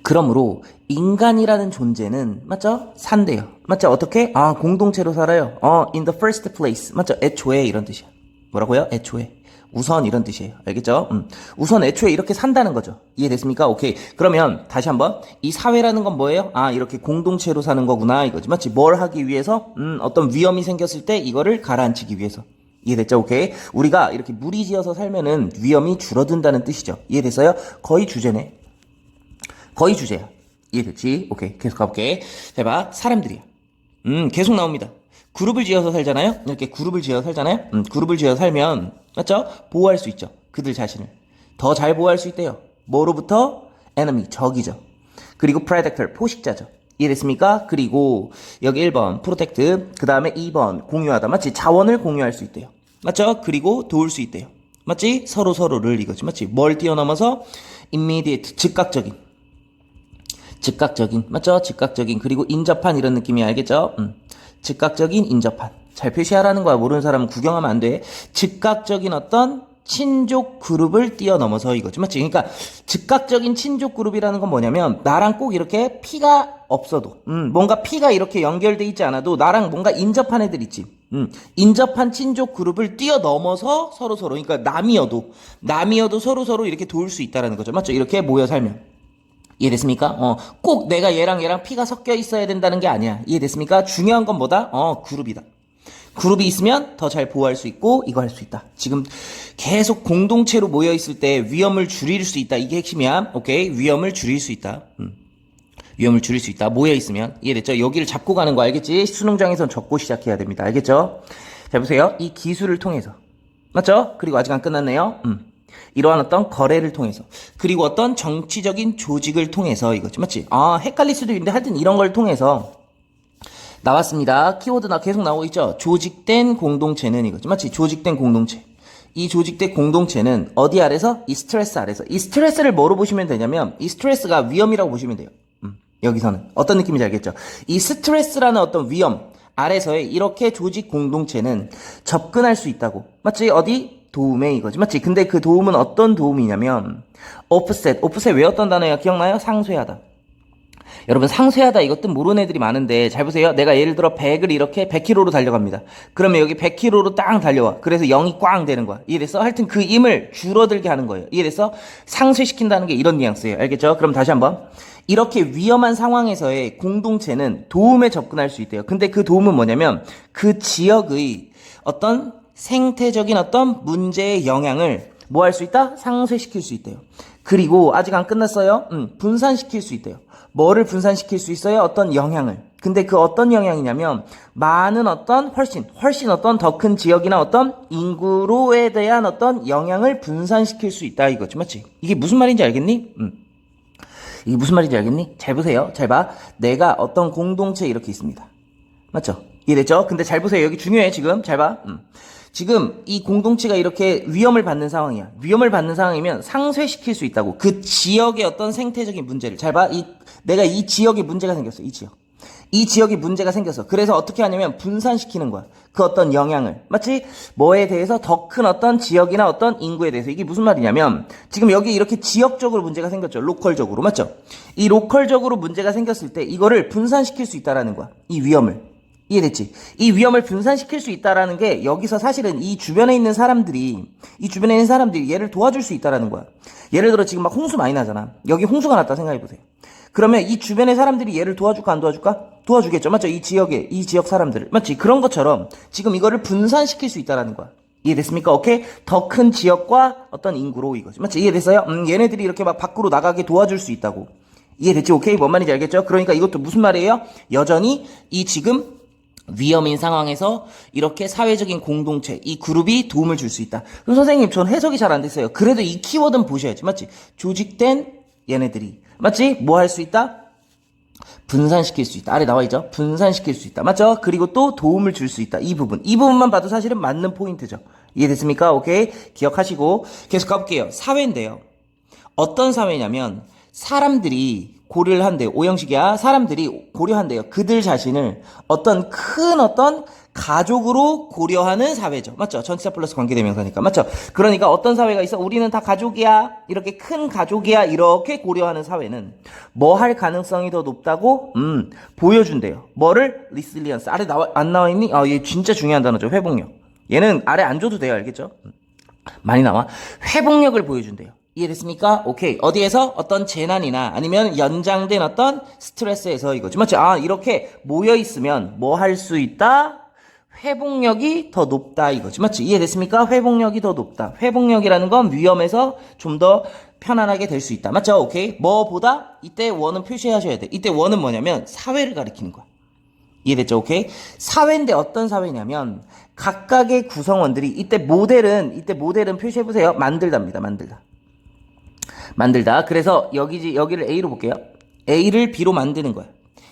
그러므로 인간이라는 존재는 맞죠? 산대요. 맞죠? 어떻게? 공동체로 살아요. In the first place. 맞죠? 애초에 이런 뜻이야. 뭐라고요? 애초에. 우선 이런 뜻이에요. 알겠죠? 우선 애초에 이렇게 산다는 거죠. 이해됐습니까? 오케이. 그러면 다시 한번 이 사회라는 건 뭐예요? 이렇게 공동체로 사는 거구나 이거지. 맞지? 뭘 하기 위해서? 어떤 위험이 생겼을 때 이거를 가라앉히기 위해서. 이해됐죠? 오케이. 우리가 이렇게 무리지어서 살면은 위험이 줄어든다는 뜻이죠. 이해됐어요? 거의 주제네. 거의 주제야. 이해됐지? 오케이. 계속 가볼게. 자, 봐. 사람들이야. 계속 나옵니다. 그룹을 지어서 살잖아요? 이렇게 그룹을 지어서 살잖아요? 그룹을 지어서 살면, 맞죠? 보호할 수 있죠. 그들 자신을. 더 잘 보호할 수 있대요. 뭐로부터? enemy, 적이죠. 그리고 predator, 포식자죠. 이해됐습니까? 그리고 여기 1번, protect. 그 다음에 2번, 공유하다. 맞지? 자원을 공유할 수 있대요. 맞죠? 그리고 도울 수 있대요. 맞지? 서로를 이거지. 맞지? 뭘 뛰어넘어서? immediate, 즉각적인. 맞죠? 즉각적인. 그리고 인접한 이런 느낌이 알겠죠? 즉각적인 인접한. 잘 표시하라는 거야. 모르는 사람은 구경하면 안 돼. 즉각적인 어떤 친족 그룹을 뛰어넘어서 이거지. 맞지? 그러니까 즉각적인 친족 그룹이라는 건 뭐냐면 나랑 꼭 이렇게 피가 없어도 뭔가 피가 이렇게 연결돼 있지 않아도 나랑 뭔가 인접한 애들 있지. 인접한 친족 그룹을 뛰어넘어서 서로 그러니까 남이어도 서로 이렇게 도울 수 있다라는 거죠. 맞죠? 이렇게 모여 살면. 이해됐습니까? 꼭 내가 얘랑 피가 섞여 있어야 된다는 게 아니야. 이해됐습니까? 중요한 건 뭐다? 그룹이다. 그룹이 있으면 더 잘 보호할 수 있고 이거 할 수 있다. 지금 계속 공동체로 모여 있을 때 위험을 줄일 수 있다. 이게 핵심이야. 오케이? 위험을 줄일 수 있다. 위험을 줄일 수 있다. 모여 있으면. 이해됐죠? 여기를 잡고 가는 거 알겠지? 수능장에선 적고 시작해야 됩니다. 알겠죠? 자, 보세요. 이 기술을 통해서. 맞죠? 그리고 아직 안 끝났네요. 이러한 어떤 거래를 통해서 그리고 어떤 정치적인 조직을 통해서 이거지. 맞지? 헷갈릴 수도 있는데 하여튼 이런 걸 통해서 나왔습니다. 키워드 나 계속 나오고 있죠? 조직된 공동체는 이거지. 맞지? 조직된 공동체. 이 조직된 공동체는 어디 아래서? 이 스트레스 아래서. 이 스트레스를 뭐로 보시면 되냐면 이 스트레스가 위험이라고 보시면 돼요. 여기서는 어떤 느낌인지 알겠죠? 이 스트레스라는 어떤 위험 아래서의 이렇게 조직 공동체는 접근할 수 있다고. 맞지? 어디? 도움에 이거지. 맞지? 근데 그 도움은 어떤 도움이냐면 offset 외웠던 단어야 기억나요? 상쇄하다. 여러분 상쇄하다 이것 뜻 모르는 애들이 많은데 잘 보세요. 내가 예를 들어 100을 이렇게 100km로 달려갑니다. 그러면 여기 100km로 딱 달려와. 그래서 0이 꽝 되는 거야. 이해됐어? 하여튼 그 힘을 줄어들게 하는 거예요. 이해됐어? 상쇄시킨다는 게 이런 뉘앙스예요. 알겠죠? 그럼 다시 한번. 이렇게 위험한 상황에서의 공동체는 도움에 접근할 수 있대요. 근데 그 도움은 뭐냐면 그 지역의 어떤 생태적인 어떤 문제의 영향을 뭐 할 수 있다? 상쇄시킬 수 있대요. 그리고 아직 안 끝났어요. 분산시킬 수 있대요. 뭐를 분산시킬 수 있어요? 어떤 영향을. 근데 그 어떤 영향이냐면 많은 어떤 훨씬 어떤 더 큰 지역이나 어떤 인구로에 대한 어떤 영향을 분산시킬 수 있다 이거지. 맞지? 이게 무슨 말인지 알겠니? 이게 무슨 말인지 알겠니? 잘 보세요. 잘 봐. 내가 어떤 공동체 이렇게 있습니다. 맞죠? 이해됐죠? 근데 잘 보세요. 여기 중요해 지금. 잘 봐. 지금 이 공동체가 이렇게 위험을 받는 상황이야. 위험을 받는 상황이면 상쇄시킬 수 있다고. 그 지역의 어떤 생태적인 문제를. 잘 봐. 내가 이 지역에 문제가 생겼어. 이 지역. 이 지역에 문제가 생겼어. 그래서 어떻게 하냐면 분산시키는 거야. 그 어떤 영향을. 맞지? 뭐에 대해서 더 큰 어떤 지역이나 어떤 인구에 대해서. 이게 무슨 말이냐면 지금 여기 이렇게 지역적으로 문제가 생겼죠. 로컬적으로. 맞죠? 이 로컬적으로 문제가 생겼을 때 이거를 분산시킬 수 있다라는 거야. 이 위험을. 이해됐지? 이 위험을 분산시킬 수 있다라는 게 여기서 사실은 이 주변에 있는 사람들이 얘를 도와줄 수 있다라는 거야. 예를 들어 지금 막 홍수 많이 나잖아. 여기 홍수가 났다 생각해보세요. 그러면 이 주변의 사람들이 얘를 도와줄까 안 도와줄까? 도와주겠죠. 맞죠? 이 지역 사람들을. 맞지? 그런 것처럼 지금 이거를 분산시킬 수 있다라는 거야. 이해됐습니까? 오케이? 더 큰 지역과 어떤 인구로 이거지. 맞지? 이해됐어요? 얘네들이 이렇게 막 밖으로 나가게 도와줄 수 있다고. 이해됐지? 오케이? 뭔 말인지 알겠죠? 그러니까 이것도 무슨 말이에요? 여전히 이 지금 위험인 상황에서 이렇게 사회적인 공동체, 이 그룹이 도움을 줄 수 있다. 그럼 선생님, 전 해석이 잘 안 됐어요. 그래도 이 키워드는 보셔야지. 맞지? 조직된 얘네들이. 맞지? 뭐 할 수 있다? 분산시킬 수 있다. 아래 나와 있죠? 분산시킬 수 있다. 맞죠? 그리고 또 도움을 줄 수 있다. 이 부분. 이 부분만 봐도 사실은 맞는 포인트죠. 이해됐습니까? 오케이? 기억하시고. 계속 가볼게요. 사회인데요. 어떤 사회냐면, 사람들이 고려를 한대요. 오형식이야. 사람들이 고려한대요. 그들 자신을 어떤 큰 어떤 가족으로 고려하는 사회죠. 맞죠? 전치사 플러스 관계대명사니까. 맞죠? 그러니까 어떤 사회가 있어? 우리는 다 가족이야. 이렇게 큰 가족이야. 이렇게 고려하는 사회는 뭐 할 가능성이 더 높다고? 보여준대요. 뭐를? 리실리언스. 아래 안 나와 있니? 얘 진짜 중요한 단어죠. 회복력. 얘는 아래 안 줘도 돼요. 알겠죠? 많이 나와. 회복력을 보여준대요. 이해됐습니까? 오케이. 어디에서? 어떤 재난이나 아니면 연장된 어떤 스트레스에서 이거지. 맞지? 이렇게 모여있으면 뭐 할 수 있다? 회복력이 더 높다 이거지. 맞지? 이해됐습니까? 회복력이 더 높다. 회복력이라는 건 위험에서 좀 더 편안하게 될 수 있다. 맞죠? 오케이. 뭐보다? 이때 원은 표시하셔야 돼. 이때 원은 뭐냐면 사회를 가리키는 거야. 이해됐죠? 오케이? 사회인데 어떤 사회냐면 각각의 구성원들이 이때 모델은 표시해보세요. 만들다입니다. 만들다. 그래서 여기를 A로 볼게요. A를 B로 만드는 거야.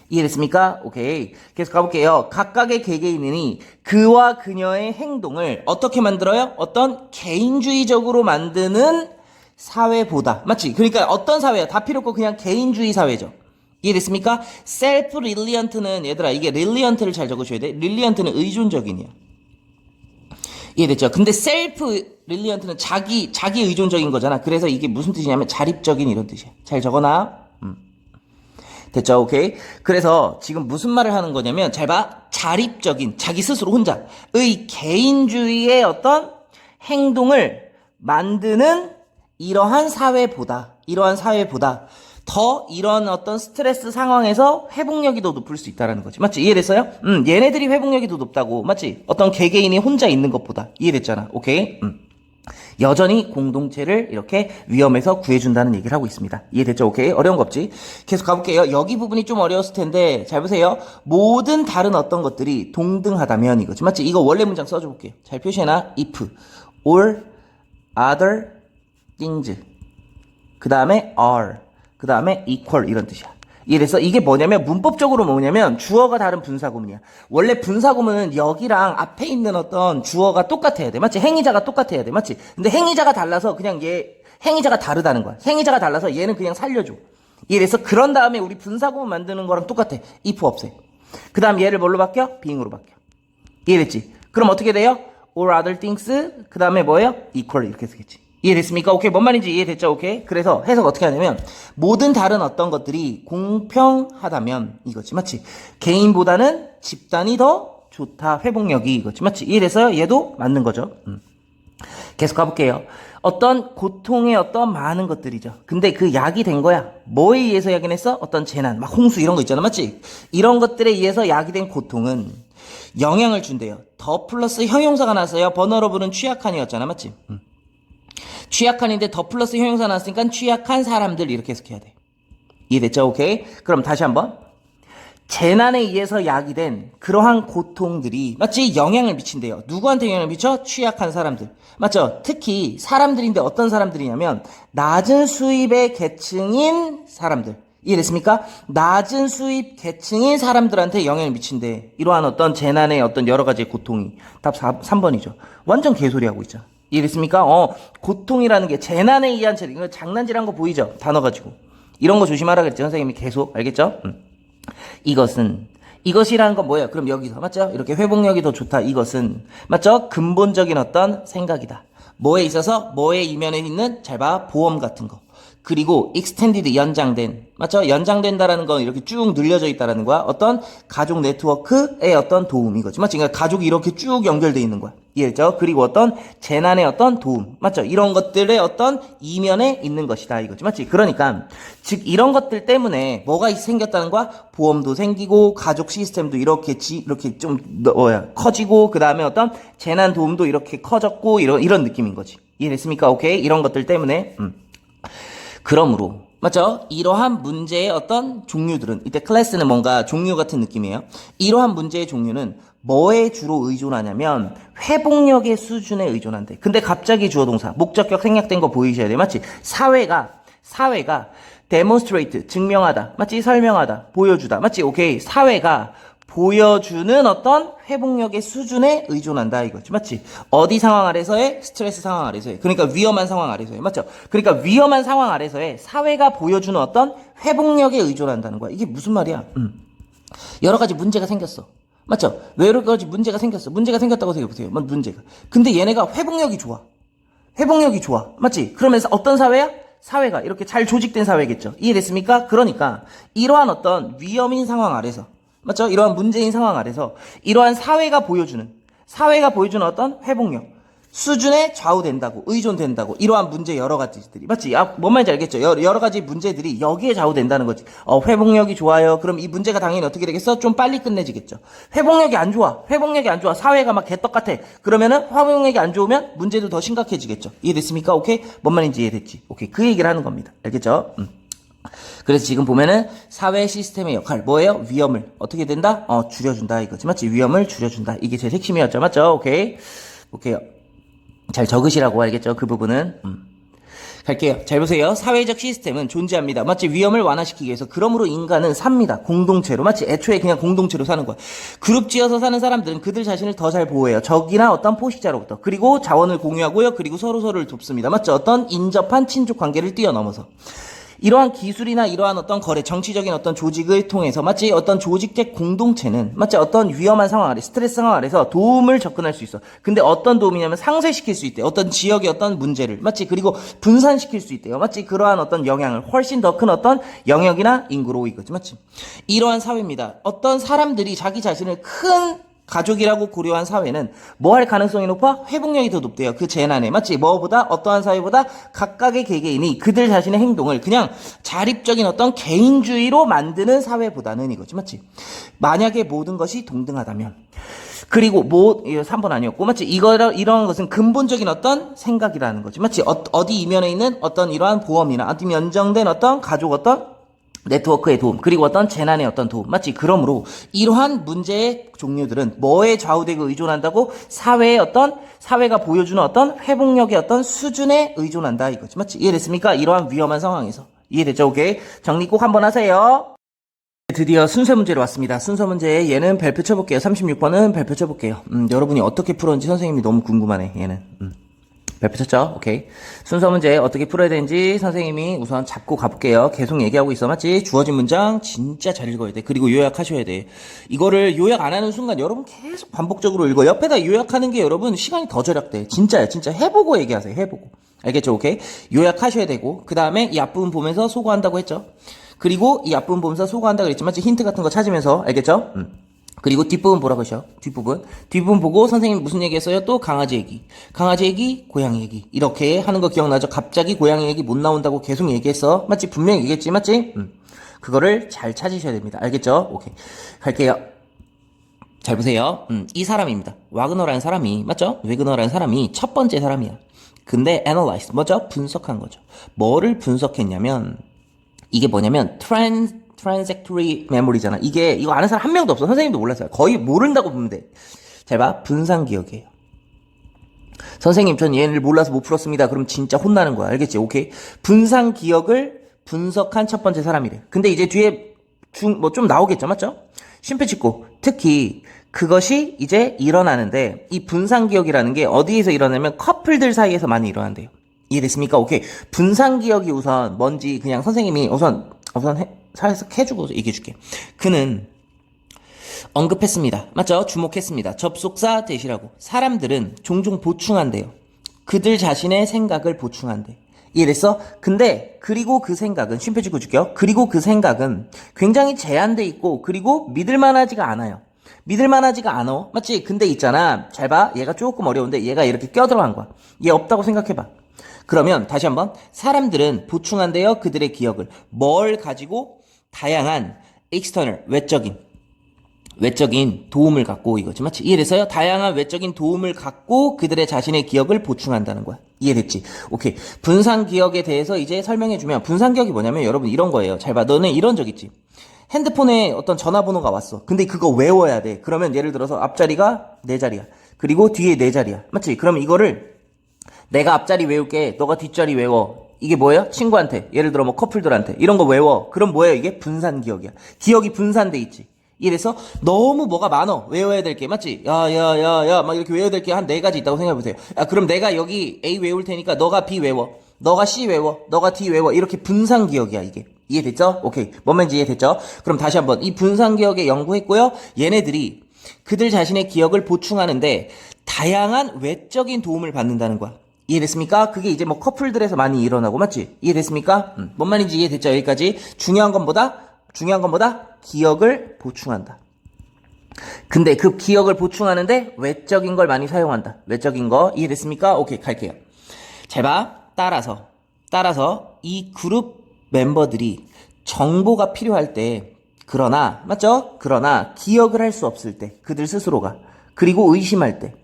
이해됐습니까? 오케이. 계속 가볼게요. 각각의 개개인이 그와 그녀의 행동을 어떻게 만들어요? 어떤 개인주의적으로 만드는 사회보다. 맞지? 그러니까 어떤 사회야? 다 필요 없고 그냥 개인주의 사회죠. 이해됐습니까? 셀프 릴리언트는 얘들아 이게 릴리언트를 잘 적으셔야 돼. 릴리언트는 의존적인이야. 이해됐죠? 근데 셀프 릴리언트는 자기 의존적인 거잖아. 그래서 이게 무슨 뜻이냐면 자립적인 이런 뜻이야. 잘 적어놔. 됐죠? 오케이? 그래서 지금 무슨 말을 하는 거냐면 잘 봐. 자립적인 자기 스스로 혼자의 개인주의의 어떤 행동을 만드는 이러한 사회보다 더 이런 어떤 스트레스 상황에서 회복력이 더 높을 수 있다라는 거지. 맞지? 이해됐어요? 얘네들이 회복력이 더 높다고. 맞지? 어떤 개개인이 혼자 있는 것보다. 이해됐잖아. 오케이? 여전히 공동체를 이렇게 위험에서 구해준다는 얘기를 하고 있습니다. 이해됐죠? 오케이? 어려운 거 없지? 계속 가볼게요. 여기 부분이 좀 어려웠을 텐데 잘 보세요. 모든 다른 어떤 것들이 동등하다면 이거지. 맞지? 이거 원래 문장 써줘 볼게요. 잘 표시해놔. if, or, other, things. 그 다음에 are. 그 다음에 equal 이런 뜻이야. 이래서 이게 뭐냐면 문법적으로 뭐냐면 주어가 다른 분사구문이야. 원래 분사구문은 여기랑 앞에 있는 어떤 주어가 똑같아야 돼. 맞지? 행위자가 똑같아야 돼. 맞지? 근데 행위자가 달라서 그냥 행위자가 다르다는 거야. 행위자가 달라서 얘는 그냥 살려줘. 이래서 그런 다음에 우리 분사구문 만드는 거랑 똑같아. if 없애. 그 다음 얘를 뭘로 바뀌어? being으로 바뀌어. 이해됐지? 그럼 어떻게 돼요? or other things 그 다음에 뭐예요? equal 이렇게 쓰겠지. 이해됐습니까? 오케이. 뭔 말인지 이해됐죠? 오케이. 그래서 해석 어떻게 하냐면 모든 다른 어떤 것들이 공평하다면 이거지. 맞지? 개인보다는 집단이 더 좋다. 회복력이 이거지. 맞지? 이해됐어요? 얘도 맞는 거죠. 계속 가볼게요. 어떤 고통의 어떤 많은 것들이죠. 근데 그 약이 된 거야. 뭐에 의해서 약이 냈어? 어떤 재난, 막 홍수 이런 거 있잖아. 맞지? 이런 것들에 의해서 약이 된 고통은 영향을 준대요. 더 플러스 형용사가 나왔어요. 버너러블은 취약한이었잖아. 맞지? 취약한인데 더 플러스 형용사 나왔으니까 취약한 사람들 이렇게 해석해야 돼. 이해됐죠? 오케이? 그럼 다시 한번. 재난에 의해서 야기된 그러한 고통들이 맞지? 영향을 미친대요. 누구한테 영향을 미쳐? 취약한 사람들. 맞죠? 특히 사람들인데 어떤 사람들이냐면 낮은 수입의 계층인 사람들. 이해됐습니까? 낮은 수입 계층인 사람들한테 영향을 미친대. 이러한 어떤 재난의 어떤 여러 가지 고통이. 답 3번이죠. 완전 개소리 하고 있죠. 이해됐습니까? 고통이라는 게 재난에 의한 재난. 이거 장난질한 거 보이죠? 단어 가지고. 이런 거 조심하라 그랬죠. 선생님이 계속. 알겠죠? 이것이라는 건 뭐예요? 그럼 여기서 맞죠? 이렇게 회복력이 더 좋다. 이것은 맞죠? 근본적인 어떤 생각이다. 뭐에 있어서 뭐의 이면에 있는 잘 봐. 보험 같은 거. 그리고 extended 연장된 맞죠? 연장된다라는 건 이렇게 쭉 늘려져 있다라는 거야. 어떤 가족 네트워크의 어떤 도움인 거지. 맞지? 그러니까 가족이 이렇게 쭉 연결돼 있는 거야. 이해했죠? 그리고 어떤 재난의 어떤 도움. 맞죠? 이런 것들의 어떤 이면에 있는 것이다. 이거지. 맞지? 그러니까 즉 이런 것들 때문에 뭐가 생겼다는 거야? 보험도 생기고 가족 시스템도 이렇게 좀 커지고 그다음에 어떤 재난 도움도 이렇게 커졌고 이런 느낌인 거지. 이해됐습니까? 오케이? 이런 것들 때문에 그러므로 맞죠? 이러한 문제의 어떤 종류들은 이때 클래스는 뭔가 종류 같은 느낌이에요. 이러한 문제의 종류는 뭐에 주로 의존하냐면 회복력의 수준에 의존한대. 근데 갑자기 주어 동사 목적격 생략된 거 보이셔야 돼. 맞지? 사회가 demonstrate 증명하다. 맞지? 설명하다. 보여주다. 맞지? 오케이. 사회가 보여주는 어떤 회복력의 수준에 의존한다 이거지. 맞지? 어디 상황 아래서의? 스트레스 상황 아래서의. 그러니까 위험한 상황 아래서의. 맞죠? 그러니까 위험한 상황 아래서의 사회가 보여주는 어떤 회복력에 의존한다는 거야. 이게 무슨 말이야? 여러 가지 문제가 생겼어. 맞죠? 왜 여러 가지 문제가 생겼어? 문제가 생겼다고 생각해보세요. 문제가. 근데 얘네가 회복력이 좋아. 맞지? 그러면서 어떤 사회야? 사회가 이렇게 잘 조직된 사회겠죠. 이해됐습니까? 그러니까 이러한 어떤 위험인 상황 아래서 맞죠? 이러한 문제인 상황 아래서 이러한 사회가 보여주는 어떤 회복력 수준에 좌우된다고 의존된다고 이러한 문제 여러 가지들이 맞지? 뭔 말인지 알겠죠? 여러 가지 문제들이 여기에 좌우된다는 거지. 회복력이 좋아요. 그럼 이 문제가 당연히 어떻게 되겠어? 좀 빨리 끝내지겠죠. 회복력이 안 좋아. 사회가 막 개떡 같아. 그러면은 회복력이 안 좋으면 문제도 더 심각해지겠죠. 이해됐습니까? 오케이? 뭔 말인지 이해됐지? 오케이. 그 얘기를 하는 겁니다. 알겠죠? 그래서 지금 보면은 사회 시스템의 역할 뭐예요? 위험을 어떻게 된다? 줄여준다 이거지. 맞지? 위험을 줄여준다. 이게 제 핵심이었죠. 맞죠? 오케이. 잘 적으시라고. 알겠죠? 그 부분은. 갈게요. 잘 보세요. 사회적 시스템은 존재합니다. 맞지? 위험을 완화시키기 위해서. 그러므로 인간은 삽니다. 공동체로. 맞지? 애초에 그냥 공동체로 사는 거야. 그룹 지어서 사는 사람들은 그들 자신을 더 잘 보호해요. 적이나 어떤 포식자로부터. 그리고 자원을 공유하고요. 그리고 서로를 돕습니다. 맞죠? 어떤 인접한 친족 관계를 뛰어넘어서. 이러한 기술이나 이러한 어떤 거래, 정치적인 어떤 조직을 통해서 마치 어떤 조직적 공동체는 마치 어떤 위험한 상황 아래, 스트레스 상황 아래서 도움을 접근할 수 있어. 근데 어떤 도움이냐면 상쇄시킬 수 있대. 어떤 지역의 어떤 문제를 마치 그리고 분산시킬 수 있대요. 마치 그러한 어떤 영향을 훨씬 더 큰 어떤 영역이나 인구로 이거지. 마치 이러한 사회입니다. 어떤 사람들이 자기 자신을 큰 가족이라고 고려한 사회는 뭐 할 가능성이 높아? 회복력이 더 높대요. 그 재난에. 맞지? 뭐보다? 어떠한 사회보다 각각의 개개인이 그들 자신의 행동을 그냥 자립적인 어떤 개인주의로 만드는 사회보다는 이거지. 맞지? 만약에 모든 것이 동등하다면. 그리고 3번 아니었고, 맞지? 이런 것은 근본적인 어떤 생각이라는 거지. 맞지? 어디 이면에 있는 어떤 이러한 보험이나 아니면 연정된 어떤 가족 어떤 네트워크의 도움, 그리고 어떤 재난의 어떤 도움, 맞지? 그러므로 이러한 문제의 종류들은 뭐에 좌우되고 의존한다고? 사회가 보여주는 어떤 회복력의 어떤 수준에 의존한다 이거지, 맞지? 이해됐습니까? 이러한 위험한 상황에서. 이해됐죠? 오케이. 정리 꼭 한번 하세요. 드디어 순서 문제로 왔습니다. 순서 문제 얘는 발표 쳐볼게요. 36번은 발표 쳐볼게요. 여러분이 어떻게 풀었는지 선생님이 너무 궁금하네, 얘는. 발표 쳤죠? 오케이. 순서 문제 어떻게 풀어야 되는지 선생님이 우선 잡고 가볼게요. 계속 얘기하고 있어. 맞지? 주어진 문장 진짜 잘 읽어야 돼. 그리고 요약하셔야 돼. 이거를 요약 안 하는 순간 여러분 계속 반복적으로 읽어. 옆에다 요약하는 게 여러분 시간이 더 절약돼. 진짜야. 진짜 해보고 얘기하세요. 해보고. 알겠죠? 오케이. 요약하셔야 되고 그 다음에 이 앞부분 보면서 소거한다고 했죠? 그리고 이 앞부분 보면서 소거한다고 그랬지. 맞지? 힌트 같은 거 찾으면서. 알겠죠? 그리고 뒷부분 보라고 하셔. 뒷부분 보고 선생님이 무슨 얘기 했어요? 또 강아지 얘기, 고양이 얘기. 이렇게 하는 거 기억나죠? 갑자기 고양이 얘기 못 나온다고 계속 얘기했어. 맞지? 분명히 얘기했지, 맞지? 그거를 잘 찾으셔야 됩니다. 알겠죠? 오케이. 갈게요. 잘 보세요. 이 사람입니다. 와그너라는 사람이, 맞죠? 웨그너라는 사람이 첫 번째 사람이야. 근데 analyze, 뭐죠? 분석한 거죠. 뭐를 분석했냐면, 이게 뭐냐면, transitory memory잖아. 이거 아는 사람 한 명도 없어. 선생님도 몰랐어요. 거의 모른다고 보면 돼. 잘 봐. 분산 기억이에요. 선생님, 전 얘를 몰라서 못 풀었습니다. 그럼 진짜 혼나는 거야. 알겠지? 오케이. 분산 기억을 분석한 첫 번째 사람이래. 근데 이제 뒤에 뭐 좀 나오겠죠? 맞죠? 쉼표 찍고. 특히 그것이 이제 일어나는데 이 분산 기억이라는 게 어디에서 일어나면 커플들 사이에서 많이 일어난대요. 이해됐습니까? 오케이. 분산 기억이 우선 뭔지 그냥 선생님이 우선 해주고 얘기해줄게. 그는 언급했습니다. 맞죠? 주목했습니다. 접속사 대시라고. 사람들은 종종 보충한대요. 그들 자신의 생각을 보충한대. 이해됐어? 근데 그리고 그 생각은 쉼표 찍고 줄게요. 그리고 그 생각은 굉장히 제한돼 있고 그리고 믿을만하지가 않아요. 믿을만하지가 않아. 맞지? 근데 있잖아. 잘 봐. 얘가 조금 어려운데 얘가 이렇게 껴들어간 거야. 얘 없다고 생각해봐. 그러면 다시 한번 사람들은 보충한대요. 그들의 기억을. 뭘 가지고? 다양한 external, 외적인 도움을 갖고 이거지. 맞지? 이해됐어요? 다양한 외적인 도움을 갖고 그들의 자신의 기억을 보충한다는 거야. 이해됐지? 오케이. 분산 기억에 대해서 이제 설명해주면 분산 기억이 뭐냐면 여러분 이런 거예요. 잘 봐. 너는 이런 적 있지? 핸드폰에 어떤 전화번호가 왔어. 근데 그거 외워야 돼. 그러면 예를 들어서 앞자리가 네 자리야. 그리고 뒤에 네 자리야. 맞지? 그럼 이거를 내가 앞자리 외울게. 너가 뒷자리 외워. 이게 뭐예요? 친구한테. 예를 들어 뭐 커플들한테. 이런 거 외워. 그럼 뭐예요? 이게 분산 기억이야. 기억이 분산돼 있지. 이래서 너무 뭐가 많어. 외워야 될 게. 맞지? 야. 막 이렇게 외워야 될 게 한 네 가지 있다고 생각해보세요. 그럼 내가 여기 A 외울 테니까 너가 B 외워. 너가 C 외워. 너가 D 외워. 이렇게 분산 기억이야, 이게. 이해됐죠? 오케이. 뭔 말인지 이해됐죠? 그럼 다시 한번. 이 분산 기억에 연구했고요. 얘네들이 그들 자신의 기억을 보충하는데 다양한 외적인 도움을 받는다는 거야. 이해됐습니까? 그게 이제 뭐 커플들에서 많이 일어나고, 맞지? 이해됐습니까? 뭔 말인지 이해됐죠? 여기까지. 중요한 건 뭐다? 기억을 보충한다. 근데 그 기억을 보충하는데 외적인 걸 많이 사용한다. 외적인 거 이해됐습니까? 오케이, 갈게요. 잘 봐. 따라서 이 그룹 멤버들이 정보가 필요할 때 맞죠? 그러나 기억을 할 수 없을 때 그들 스스로가 그리고 의심할 때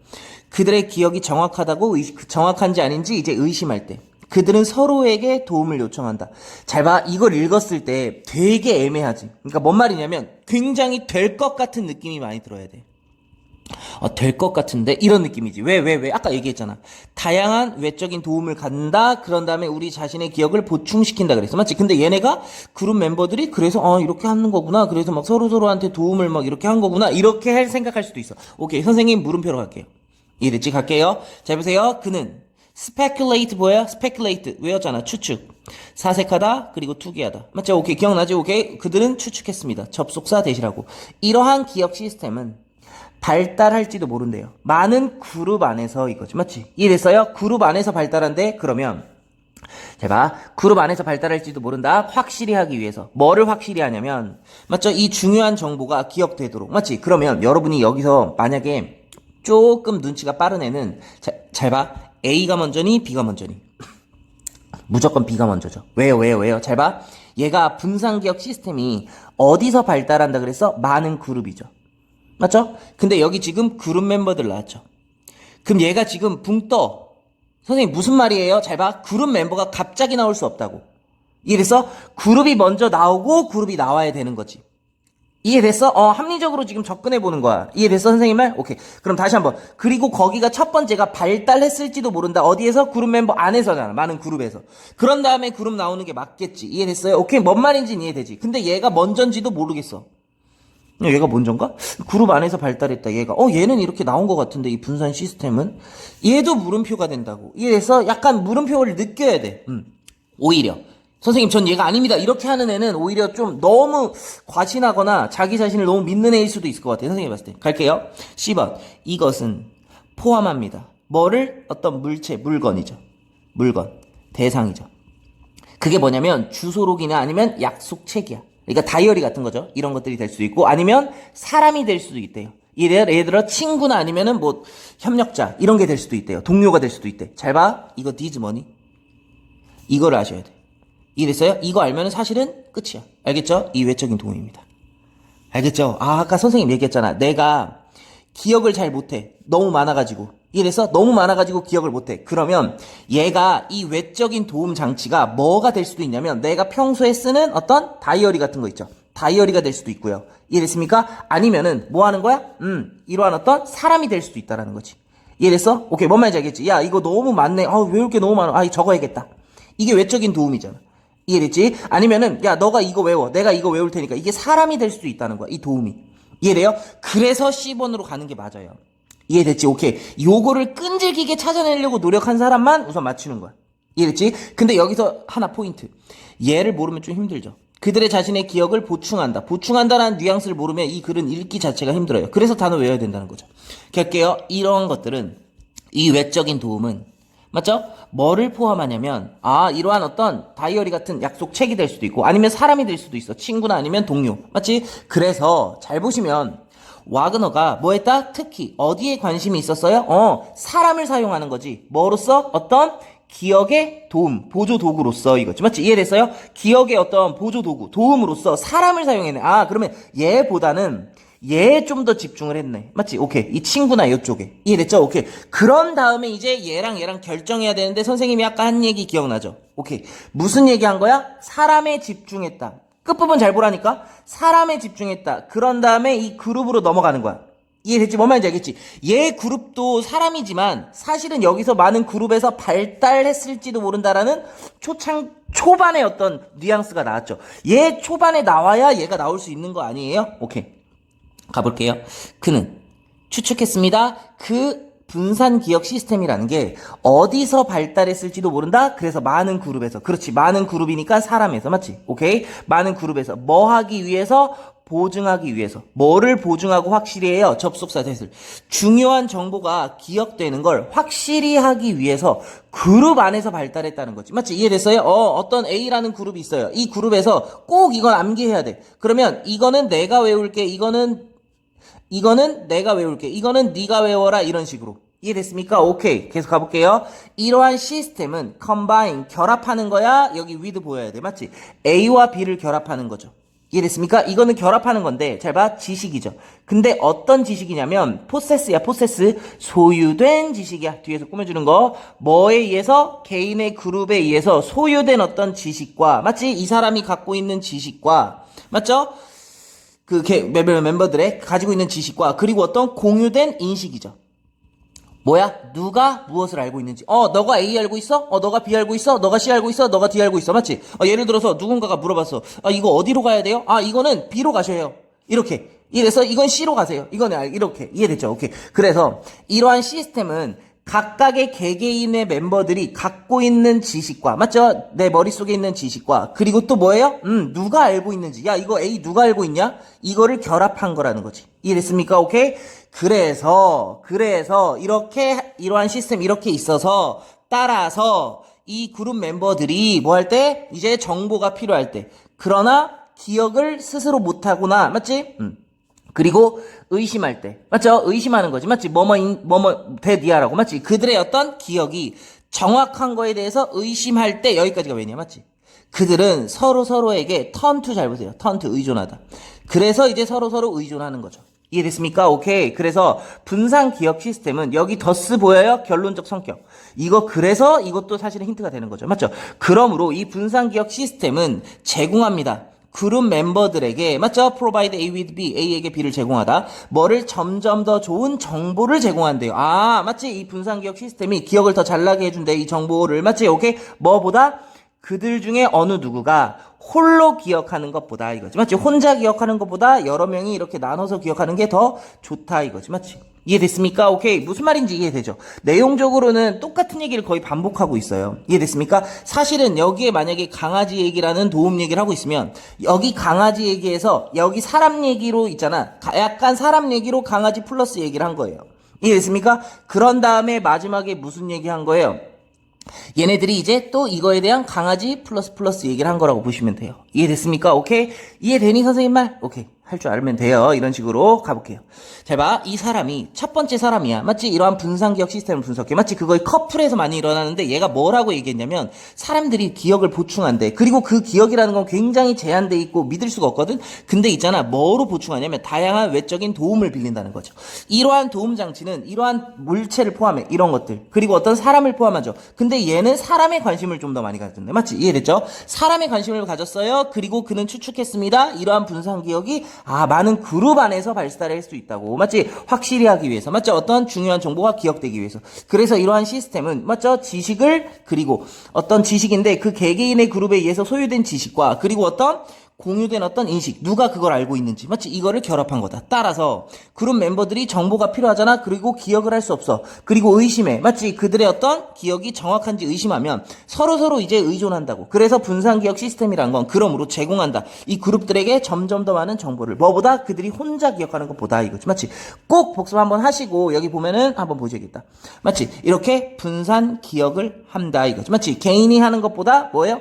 그들의 기억이 정확한지 아닌지 이제 의심할 때 그들은 서로에게 도움을 요청한다. 잘 봐. 이걸 읽었을 때 되게 애매하지. 그러니까 뭔 말이냐면 굉장히 될 것 같은 느낌이 많이 들어야 돼. 될 것 같은데? 이런 느낌이지. 왜? 아까 얘기했잖아. 다양한 외적인 도움을 갖는다. 그런 다음에 우리 자신의 기억을 보충시킨다 그랬어. 맞지? 근데 얘네가 그룹 멤버들이 그래서 이렇게 하는 거구나. 그래서 막 서로서로한테 도움을 막 이렇게 한 거구나. 이렇게 생각할 수도 있어. 오케이. 선생님 물음표로 갈게요. 이해됐지? 갈게요. 자, 보세요. 그는 speculate 뭐야? speculate 외웠잖아. 추측. 사색하다 그리고 투기하다. 맞죠? 오케이. 기억나지? 오케이. 그들은 추측했습니다. 접속사 대시라고. 이러한 기억 시스템은 발달할지도 모른대요. 많은 그룹 안에서 이거지. 맞지? 이해됐어요? 그룹 안에서 발달한대. 그러면 잘 봐. 그룹 안에서 발달할지도 모른다. 확실히 하기 위해서. 뭐를 확실히 하냐면 맞죠? 이 중요한 정보가 기억되도록. 맞지? 그러면 여러분이 여기서 만약에 조금 눈치가 빠른 애는 잘 봐. A가 먼저니 B가 먼저니? 무조건 B가 먼저죠. 왜요? 잘 봐. 얘가 분산기억 시스템이 어디서 발달한다 그랬어? 많은 그룹이죠. 맞죠? 근데 여기 지금 그룹 멤버들 나왔죠. 그럼 얘가 지금 붕 떠. 선생님 무슨 말이에요? 잘 봐. 그룹 멤버가 갑자기 나올 수 없다고. 이래서 그룹이 먼저 나오고 그룹이 나와야 되는 거지. 이해됐어? 합리적으로 지금 접근해 보는 거야. 이해됐어, 선생님 말? 오케이. 그럼 다시 한번. 그리고 거기가 첫 번째가 발달했을지도 모른다. 어디에서? 그룹 멤버 안에서잖아. 많은 그룹에서. 그런 다음에 그룹 나오는 게 맞겠지. 이해됐어요? 오케이. 뭔 말인지는 이해되지. 근데 얘가 먼저인지도 모르겠어. 얘가 먼저인가? 그룹 안에서 발달했다. 얘가. 얘는 이렇게 나온 것 같은데, 이 분산 시스템은? 얘도 물음표가 된다고. 이래서 약간 물음표를 느껴야 돼. 오히려. 선생님, 전 얘가 아닙니다. 이렇게 하는 애는 오히려 좀 너무 과신하거나 자기 자신을 너무 믿는 애일 수도 있을 것 같아요. 선생님 봤을 때. 갈게요. 10번. 이것은 포함합니다. 뭐를? 어떤 물건이죠. 물건. 대상이죠. 그게 뭐냐면 주소록이나 아니면 약속책이야. 그러니까 다이어리 같은 거죠. 이런 것들이 될 수도 있고 아니면 사람이 될 수도 있대요. 예를 들어 친구나 아니면은 뭐 협력자 이런 게 될 수도 있대요. 동료가 될 수도 있대. 잘 봐. 이거 needs money. 이거를 아셔야 돼. 이해됐어요? 이거 알면은 사실은 끝이야. 알겠죠? 이 외적인 도움입니다. 알겠죠? 아까 선생님 얘기했잖아. 내가 기억을 잘 못해. 너무 많아가지고. 이래서 너무 많아가지고 기억을 못해. 그러면 얘가 이 외적인 도움 장치가 뭐가 될 수도 있냐면 내가 평소에 쓰는 어떤 다이어리 같은 거 있죠. 다이어리가 될 수도 있고요. 이해됐습니까? 아니면은 뭐 하는 거야? 이러한 어떤 사람이 될 수도 있다라는 거지. 이해됐어? 오케이, 뭔 말인지 알겠지? 야, 이거 너무 많네. 왜 이렇게 너무 많아? 이거 적어야겠다. 이게 외적인 도움이잖아. 이해됐지? 아니면은 야, 너가 이거 외워. 내가 이거 외울 테니까. 이게 사람이 될 수도 있다는 거야. 이 도움이. 이해돼요? 그래서 C번으로 가는 게 맞아요. 이해됐지? 오케이. 요거를 끈질기게 찾아내려고 노력한 사람만 우선 맞추는 거야. 이해됐지? 근데 여기서 하나 포인트. 얘를 모르면 좀 힘들죠. 그들의 자신의 기억을 보충한다. 보충한다라는 뉘앙스를 모르면 이 글은 읽기 자체가 힘들어요. 그래서 단어 외워야 된다는 거죠. 할게요. 이런 것들은, 이 외적인 도움은, 맞죠? 뭐를 포함하냐면, 이러한 어떤 다이어리 같은 약속책이 될 수도 있고, 아니면 사람이 될 수도 있어. 친구나 아니면 동료. 맞지? 그래서 잘 보시면, 와그너가 뭐 했다? 특히 어디에 관심이 있었어요? 사람을 사용하는 거지. 뭐로써? 어떤 기억의 도움, 보조 도구로서 이거지. 맞지? 이해됐어요? 기억의 어떤 보조 도구, 도움으로써 사람을 사용했네. 그러면 얘보다는 얘에 좀 더 집중을 했네. 맞지? 오케이. 이 친구나 이쪽에. 이해됐죠? 오케이. 그런 다음에 이제 얘랑 결정해야 되는데 선생님이 아까 한 얘기 기억나죠? 오케이. 무슨 얘기 한 거야? 사람에 집중했다. 끝부분 잘 보라니까? 사람에 집중했다. 그런 다음에 이 그룹으로 넘어가는 거야. 이해됐지? 뭔 말인지 알겠지? 얘 그룹도 사람이지만 사실은 여기서 많은 그룹에서 발달했을지도 모른다라는 초반의 어떤 뉘앙스가 나왔죠. 얘 초반에 나와야 얘가 나올 수 있는 거 아니에요? 오케이. 가볼게요. 그는 추측했습니다. 그 분산 기억 시스템이라는 게 어디서 발달했을지도 모른다. 그래서 많은 그룹에서. 그렇지. 많은 그룹이니까 사람에서. 맞지? 오케이. 많은 그룹에서 뭐 하기 위해서? 보증하기 위해서. 뭐를 보증하고 확실히 해요? 접속사 셋을. 중요한 정보가 기억되는 걸 확실히 하기 위해서 그룹 안에서 발달했다는 거지. 맞지? 이해됐어요? 어떤 A라는 그룹이 있어요. 이 그룹에서 꼭 이건 암기해야 돼. 그러면 이거는 내가 외울게. 이거는 내가 외울게. 이거는 네가 외워라. 이런 식으로. 이해됐습니까? 오케이. 계속 가볼게요. 이러한 시스템은 combine, 결합하는 거야. 여기 with 보여야 돼. 맞지? A와 B를 결합하는 거죠. 이해됐습니까? 이거는 결합하는 건데 잘 봐. 지식이죠. 근데 어떤 지식이냐면 possess야. possess. 소유된 지식이야. 뒤에서 꾸며주는 거. 뭐에 의해서? 개인의 그룹에 의해서 소유된 어떤 지식과, 맞지? 이 사람이 갖고 있는 지식과, 맞죠? 그 멤버들의 가지고 있는 지식과, 그리고 어떤 공유된 인식이죠. 뭐야? 누가 무엇을 알고 있는지. 너가 A 알고 있어? 너가 B 알고 있어? 너가 C 알고 있어? 너가 D 알고 있어? 맞지? 예를 들어서 누군가가 물어봤어. 이거 어디로 가야 돼요? 이거는 B로 가셔야 해요. 이렇게. 이래서 이건 C로 가세요. 이거는 이렇게. 이해됐죠? 오케이. 그래서 이러한 시스템은 각각의 개개인의 멤버들이 갖고 있는 지식과, 맞죠? 내 머릿속에 있는 지식과, 그리고 또 뭐예요? 누가 알고 있는지. 야, 이거 A 누가 알고 있냐? 이거를 결합한 거라는 거지. 이해됐습니까? 오케이? 그래서, 이러한 시스템 이렇게 있어서, 따라서, 이 그룹 멤버들이 뭐 할 때? 이제 정보가 필요할 때. 그러나, 기억을 스스로 못하구나. 맞지? 그리고 의심할 때. 맞죠? 의심하는 거지. 맞지? 대니아라고. 맞지? 그들의 어떤 기억이 정확한 거에 대해서 의심할 때 여기까지가 왜냐? 맞지? 그들은 서로에게 턴투 잘 보세요. 턴투 의존하다. 그래서 이제 서로 의존하는 거죠. 이해됐습니까? 오케이. 그래서 분산 기억 시스템은 여기 더스 보여요? 결론적 성격. 그래서 이것도 사실은 힌트가 되는 거죠. 맞죠? 그러므로 이 분산 기억 시스템은 제공합니다. 그룹 멤버들에게, 맞죠? provide A with B, A에게 B를 제공하다. 뭐를 점점 더 좋은 정보를 제공한대요. 맞지? 이 분산기억 시스템이 기억을 더 잘나게 해준대, 이 정보를. 맞지? 오케이? 뭐보다? 그들 중에 어느 누구가 홀로 기억하는 것보다 이거지. 맞지? 혼자 기억하는 것보다 여러 명이 이렇게 나눠서 기억하는 게 더 좋다 이거지. 맞지? 이해됐습니까? 오케이. 무슨 말인지 이해되죠? 내용적으로는 똑같은 얘기를 거의 반복하고 있어요. 이해됐습니까? 사실은 여기에 만약에 강아지 얘기라는 도움 얘기를 하고 있으면 여기 강아지 얘기에서 여기 사람 얘기로 있잖아. 약간 사람 얘기로 강아지 플러스 얘기를 한 거예요. 이해됐습니까? 그런 다음에 마지막에 무슨 얘기 한 거예요? 얘네들이 이제 또 이거에 대한 강아지 플러스 얘기를 한 거라고 보시면 돼요. 이해됐습니까? 오케이? 이해되니 선생님 말? 오케이. 할 줄 알면 돼요. 이런 식으로 가볼게요. 잘 봐. 이 사람이 첫 번째 사람이야. 맞지? 이러한 분산기억 시스템을 분석해. 맞지? 그거의 커플에서 많이 일어나는데 얘가 뭐라고 얘기했냐면 사람들이 기억을 보충한대. 그리고 그 기억이라는 건 굉장히 제한돼 있고 믿을 수가 없거든. 근데 있잖아. 뭐로 보충하냐면 다양한 외적인 도움을 빌린다는 거죠. 이러한 도움 장치는 이러한 물체를 포함해. 이런 것들. 그리고 어떤 사람을 포함하죠. 근데 얘는 사람의 관심을 좀 더 많이 가졌네. 맞지? 이해됐죠? 사람의 관심을 가졌어요. 그리고 그는 추측했습니다. 이러한 분산기억이 많은 그룹 안에서 발달할 수 있다고. 맞지? 확실히 하기 위해서. 맞죠? 어떤 중요한 정보가 기억되기 위해서. 그래서 이러한 시스템은, 맞죠? 지식을, 그리고 어떤 지식인데 그 개개인의 그룹에 의해서 소유된 지식과 그리고 어떤 공유된 어떤 인식, 누가 그걸 알고 있는지, 맞지? 이거를 결합한 거다. 따라서 그룹 멤버들이 정보가 필요하잖아. 그리고 기억을 할 수 없어. 그리고 의심해. 맞지? 그들의 어떤 기억이 정확한지 의심하면 서로서로 이제 의존한다고. 그래서 분산기억 시스템이란 건 그러므로 제공한다. 이 그룹들에게 점점 더 많은 정보를. 뭐보다? 그들이 혼자 기억하는 것보다 이거지. 맞지? 꼭 복습 한번 하시고 여기 보면은 한번 보셔야겠다. 맞지? 이렇게 분산 기억을 한다 이거지. 맞지? 개인이 하는 것보다 뭐예요?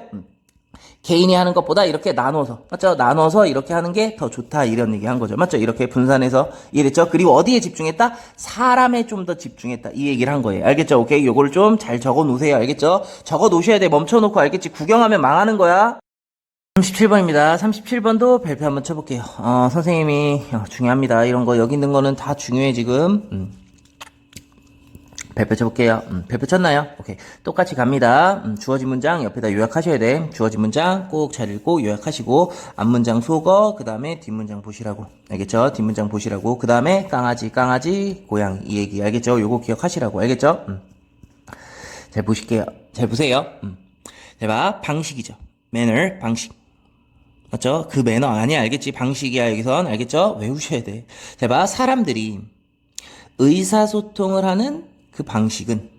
개인이 하는 것보다 이렇게 나눠서, 맞죠? 나눠서 이렇게 하는 게 더 좋다 이런 얘기 한 거죠. 맞죠? 이렇게 분산해서 이랬죠. 그리고 어디에 집중했다? 사람에 좀 더 집중했다 이 얘기를 한 거예요. 알겠죠? 오케이, 요거를 좀 잘 적어 놓으세요. 알겠죠? 적어 놓으셔야 돼. 멈춰 놓고. 알겠지? 구경하면 망하는 거야. 37번입니다. 37번도 발표 한번 쳐볼게요. 선생님이 중요합니다. 이런 거 여기 있는 거는 다 중요해 지금. 발표 쳐볼게요. 발표 쳤나요? 오케이. 똑같이 갑니다. 주어진 문장 옆에다 요약하셔야 돼. 주어진 문장 꼭 잘 읽고 요약하시고, 앞문장 속어, 그 다음에 뒷문장 보시라고. 알겠죠? 뒷문장 보시라고. 그 다음에 강아지, 고양이. 이 얘기. 알겠죠? 요거 기억하시라고. 알겠죠? 잘 보실게요. 잘 보세요. 잘 봐. 방식이죠. manner, 방식. 맞죠? 그 매너 아니야. 알겠지? 방식이야. 여기선. 알겠죠? 외우셔야 돼. 잘 봐. 사람들이 의사소통을 하는 그 방식은,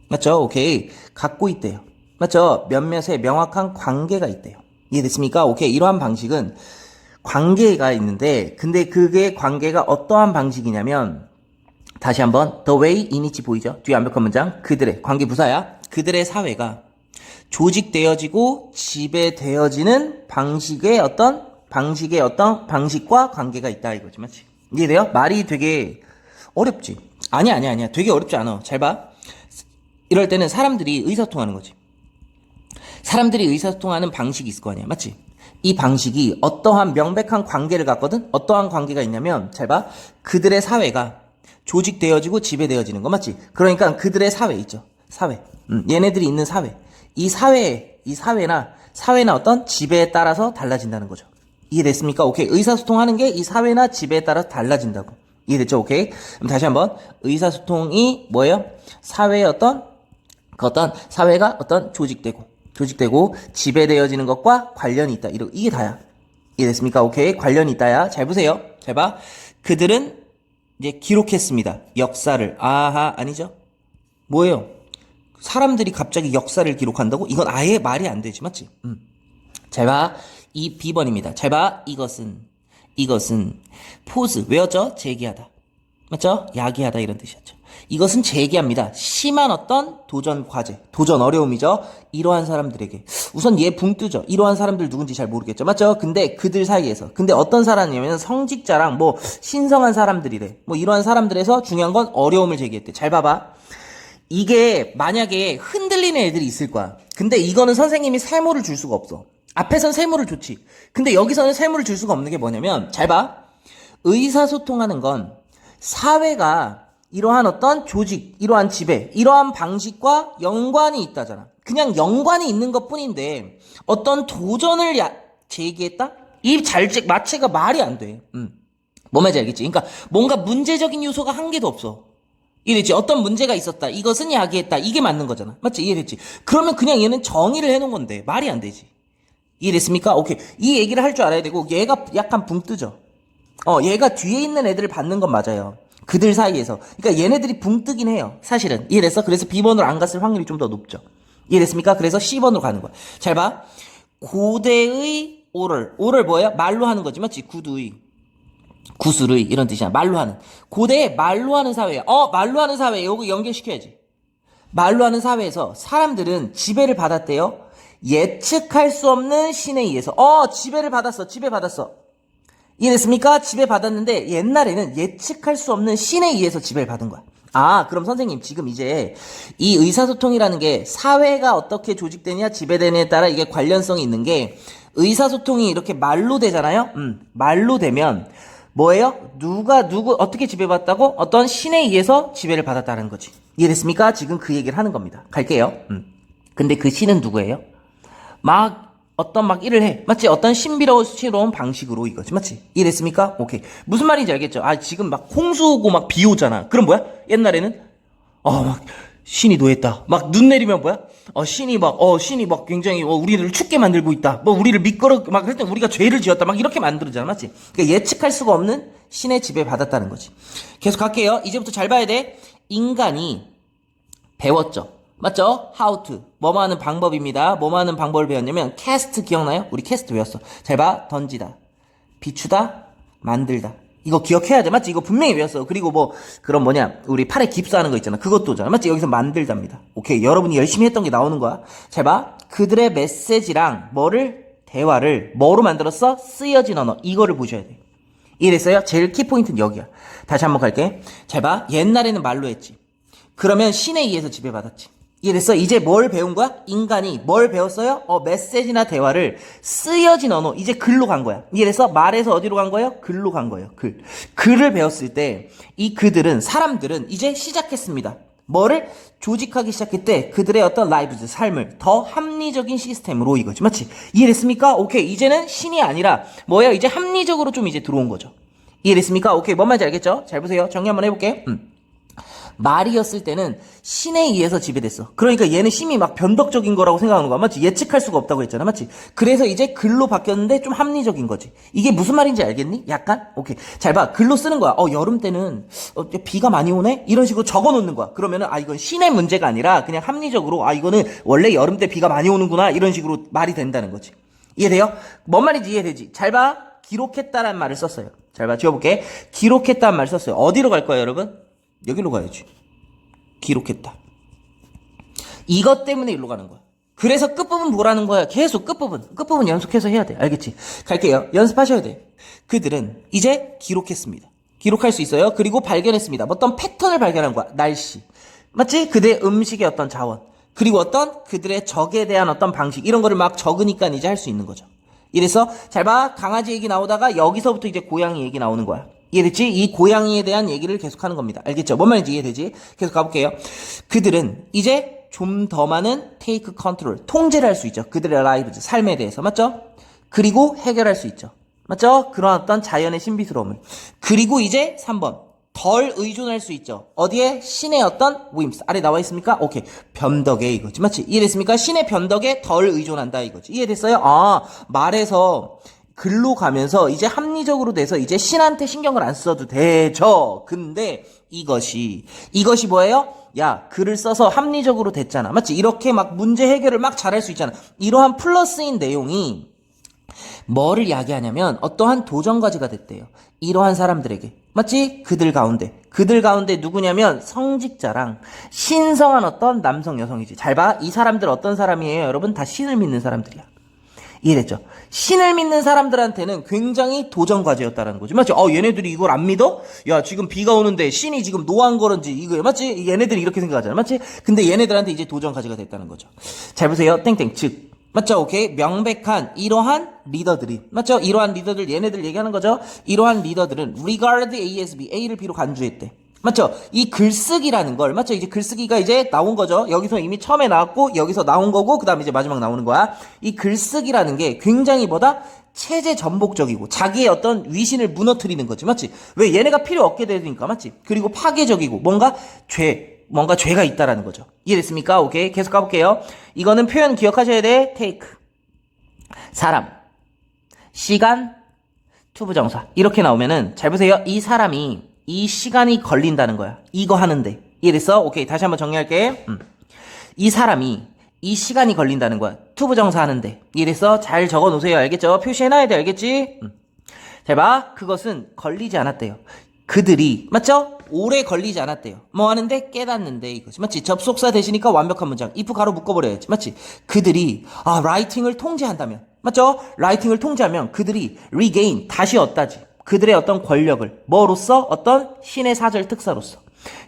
맞죠? 오케이. 갖고 있대요. 맞죠? 몇몇의 명확한 관계가 있대요. 이해됐습니까? 오케이. 이러한 방식은 관계가 있는데, 근데 그게 관계가 어떠한 방식이냐면, 다시 한번, the way in which 보이죠? 뒤에 완벽한 문장. 그들의, 관계 부사야. 그들의 사회가 조직되어지고 지배되어지는 방식과 관계가 있다 이거지. 맞지? 이해돼요? 말이 되게 어렵지? 아니야. 되게 어렵지 않아. 잘 봐. 이럴 때는 사람들이 의사소통하는 거지. 사람들이 의사소통하는 방식이 있을 거 아니야. 맞지? 이 방식이 어떠한 명백한 관계를 갖거든? 어떠한 관계가 있냐면, 잘 봐. 그들의 사회가 조직되어지고 지배되어지는 거. 맞지? 그러니까 그들의 사회 있죠. 사회. 얘네들이 있는 사회. 이 사회나 어떤 지배에 따라서 달라진다는 거죠. 이해됐습니까? 오케이. 의사소통하는 게 이 사회나 지배에 따라서 달라진다고. 이해됐죠? 오케이. 그럼 다시 한번. 의사소통이 뭐예요? 사회의 사회가 조직되고 지배되어지는 것과 관련이 있다. 이게 다야. 이해됐습니까? 오케이. 관련이 있다야. 잘 보세요. 잘 봐. 그들은 이제 기록했습니다. 역사를. 아니죠? 뭐예요? 사람들이 갑자기 역사를 기록한다고? 이건 아예 말이 안 되지. 맞지? 잘 봐. 이 B번입니다. 잘 봐. 이것은 포즈. 외웠죠? 제기하다. 맞죠? 야기하다 이런 뜻이었죠. 이것은 제기합니다. 심한 어떤 도전 과제, 도전 어려움이죠. 이러한 사람들에게. 우선 얘 붕 뜨죠. 이러한 사람들 누군지 잘 모르겠죠. 맞죠? 근데 그들 사이에서. 근데 어떤 사람이냐면 성직자랑 신성한 사람들이래. 이러한 사람들에서 중요한 건 어려움을 제기했대. 잘 봐봐. 이게 만약에 흔들리는 애들이 있을 거야. 근데 이거는 선생님이 세모를 줄 수가 없어. 앞에선 세모를 줬지. 근데 여기서는 세모를 줄 수가 없는 게 뭐냐면, 잘 봐. 의사소통하는 건 사회가 이러한 어떤 조직, 이러한 지배, 이러한 방식과 연관이 있다잖아. 그냥 연관이 있는 것 뿐인데, 어떤 도전을 제기했다? 이 마체가 말이 안 돼. 뭔 말인지 알겠지? 그러니까 뭔가 문제적인 요소가 한 개도 없어. 이해됐지? 어떤 문제가 있었다. 이것은 야기했다. 이게 맞는 거잖아. 맞지? 이해됐지? 그러면 그냥 얘는 정의를 해놓은 건데, 말이 안 되지. 이해됐습니까? 오케이. 이 얘기를 할 줄 알아야 되고, 얘가 약간 붕 뜨죠? 얘가 뒤에 있는 애들을 받는 건 맞아요. 그들 사이에서. 그러니까 얘네들이 붕 뜨긴 해요. 사실은. 이해됐어? 그래서 B번으로 안 갔을 확률이 좀 더 높죠. 이해됐습니까? 그래서 C번으로 가는 거야. 잘 봐. 고대의 오럴 뭐예요? 말로 하는 거지. 맞지? 구술의 이런 뜻이야. 말로 하는. 고대의 말로 하는 사회야. 말로 하는 사회. 요거 연결시켜야지. 말로 하는 사회에서 사람들은 지배를 받았대요. 예측할 수 없는 신에 의해서. 지배를 받았어. 지배받았어. 이해됐습니까? 지배받았는데 옛날에는 예측할 수 없는 신에 의해서 지배를 받은 거야. 아, 그럼 선생님 지금 이제 이 의사소통이라는 게 사회가 어떻게 조직되냐 지배되느냐에 따라 이게 관련성이 있는 게 의사소통이 이렇게 말로 되잖아요. 말로 되면 뭐예요? 누가 누구 어떻게 지배받았다고? 어떤 신에 의해서 지배를 받았다는 거지. 이해됐습니까? 지금 그 얘기를 하는 겁니다. 갈게요. 근데 그 신은 누구예요? 어떤 일을 해. 맞지? 어떤 신비로운 방식으로 이거지. 맞지? 이해됐습니까? 오케이. 무슨 말인지 알겠죠? 아, 지금 막 홍수 오고 막 비 오잖아. 그럼 뭐야? 옛날에는, 신이 노했다. 막 눈 내리면 뭐야? 신이 막 굉장히, 우리를 춥게 만들고 있다. 우리를 할 때 우리가 죄를 지었다. 막 이렇게 만들어잖아. 맞지? 그러니까 예측할 수가 없는 신의 지배 받았다는 거지. 계속 갈게요. 이제부터 잘 봐야 돼. 인간이 배웠죠. 맞죠? How to. 뭐뭐 하는 방법입니다. 뭐뭐 하는 방법을 배웠냐면 cast 기억나요? 우리 cast 외웠어. 잘 봐. 던지다. 비추다. 만들다. 이거 기억해야 돼. 맞지? 이거 분명히 외웠어. 그리고 그런 우리 팔에 깁스하는 거 있잖아. 그것도잖아. 맞지? 여기서 만들답니다. 오케이. 여러분이 열심히 했던 게 나오는 거야. 잘 봐. 그들의 메시지랑 대화를 뭐로 만들었어? 쓰여진 언어. 이거를 보셔야 돼. 이해됐어요? 제일 키포인트는 여기야. 다시 한번 갈게. 잘 봐. 옛날에는 말로 했지. 그러면 신에 의해서 지배받았지. 이해됐어? 이제 뭘 배운 거야? 인간이 뭘 배웠어요? 메시지나 대화를 쓰여진 언어, 이제 글로 간 거야. 이해됐어? 말에서 어디로 간 거예요? 글로 간 거예요. 글을 배웠을 때 이 사람들은 이제 시작했습니다. 뭐를? 조직하기 시작했대. 그들의 어떤 라이브즈, 삶을 더 합리적인 시스템으로 이거지. 맞지? 이해됐습니까? 오케이. 이제는 신이 아니라 뭐예요? 이제 합리적으로 좀 이제 들어온 거죠. 이해됐습니까? 오케이. 뭔 말인지 알겠죠? 잘 보세요. 정리 한번 해볼게. 말이었을 때는 신에 의해서 지배됐어. 그러니까 얘는 신이 막 변덕적인 거라고 생각하는 거야. 맞지? 예측할 수가 없다고 했잖아. 맞지? 그래서 이제 글로 바뀌었는데 좀 합리적인 거지. 이게 무슨 말인지 알겠니? 약간? 오케이. 잘 봐. 글로 쓰는 거야. 여름 때는 비가 많이 오네? 이런 식으로 적어 놓는 거야. 그러면은 이건 신의 문제가 아니라 그냥 합리적으로 이거는 원래 여름 때 비가 많이 오는구나. 이런 식으로 말이 된다는 거지. 이해돼요? 뭔 말인지 이해되지? 잘 봐. 기록했다라는 말을 썼어요. 잘 봐. 지워볼게. 기록했다는 말을 썼어요. 어디로 갈 거예요, 여러분? 여기로 가야지. 기록했다. 이것 때문에 일로 가는 거야. 그래서 끝부분 뭐라는 거야? 계속 끝부분 연속해서 해야 돼. 알겠지? 갈게요. 연습하셔야 돼. 그들은 이제 기록했습니다. 기록할 수 있어요. 그리고 발견했습니다. 어떤 패턴을 발견한 거야. 날씨. 맞지? 그들의 음식의 어떤 자원. 그리고 그들의 적에 대한 어떤 방식. 이런 거를 막 적으니까 이제 할 수 있는 거죠. 이래서 잘 봐. 강아지 얘기 나오다가 여기서부터 이제 고양이 얘기 나오는 거야. 이해됐지? 이 고양이에 대한 얘기를 계속하는 겁니다. 알겠죠? 뭔 말인지 이해되지? 계속 가볼게요. 그들은 이제 좀 더 많은 take control, 통제를 할 수 있죠. 그들의 lives, 삶에 대해서. 맞죠? 그리고 해결할 수 있죠. 맞죠? 그런 어떤 자연의 신비스러움을. 그리고 이제 3번. 덜 의존할 수 있죠. 어디에? 신의 어떤 whims. 아래 나와 있습니까? 오케이. 변덕에 이거지. 맞지? 이해됐습니까? 신의 변덕에 덜 의존한다 이거지. 이해됐어요? 말에서 글로 가면서 이제 합리적으로 돼서 이제 신한테 신경을 안 써도 되죠. 근데 이것이 뭐예요? 야, 글을 써서 합리적으로 됐잖아. 맞지? 이렇게 막 문제 해결을 막 잘할 수 있잖아. 이러한 플러스인 내용이 뭐를 야기하냐면 어떠한 도전과제가 됐대요. 이러한 사람들에게. 맞지? 그들 가운데 누구냐면 성직자랑 신성한 어떤 남성 여성이지. 잘 봐. 이 사람들 어떤 사람이에요? 여러분 다 신을 믿는 사람들이야. 이해됐죠? 신을 믿는 사람들한테는 굉장히 도전 과제였다는 거지. 맞지? 얘네들이 이걸 안 믿어? 야, 지금 비가 오는데 신이 지금 노한 거런지 이거 맞지? 얘네들이 이렇게 생각하잖아. 맞지? 근데 얘네들한테 이제 도전 과제가 됐다는 거죠. 잘 보세요. 땡땡. 즉 맞죠? 오케이. 명백한 이러한 리더들이 맞죠? 이러한 리더들 얘네들 얘기하는 거죠. 이러한 리더들은 regard A as B, A를 B로 간주했대. 맞죠? 이 글쓰기라는 걸, 맞죠? 이제 글쓰기가 이제 나온 거죠. 여기서 이미 처음에 나왔고, 여기서 나온 거고, 그 다음에 이제 마지막 나오는 거야. 이 글쓰기라는 게 굉장히 체제 전복적이고, 자기의 어떤 위신을 무너뜨리는 거지. 맞지? 왜 얘네가 필요 없게 되니까, 맞지? 그리고 파괴적이고, 뭔가 죄가 있다라는 거죠. 이해됐습니까? 오케이. 계속 가볼게요. 이거는 표현 기억하셔야 돼. take. 사람. 시간. 투부정사. 이렇게 나오면은, 잘 보세요. 이 시간이 걸린다는 거야. 이거 하는데. 이해됐어? 오케이. 다시 한번 정리할게. 이 사람이 이 시간이 걸린다는 거야. 투부정사 하는데. 이해됐어? 잘 적어 놓으세요. 알겠죠? 표시해놔야 돼. 알겠지? 잘 봐. 그것은 걸리지 않았대요. 그들이 맞죠? 오래 걸리지 않았대요. 뭐 하는데? 깨닫는데 이거지. 맞지? 접속사 대시니까 완벽한 문장. if 가로 묶어버려야지. 맞지? 그들이 라이팅을 통제한다면 맞죠? 라이팅을 통제하면 그들이 regain, 다시 얻다지. 그들의 어떤 권력을, 뭐로써? 어떤 신의 사절 특사로서.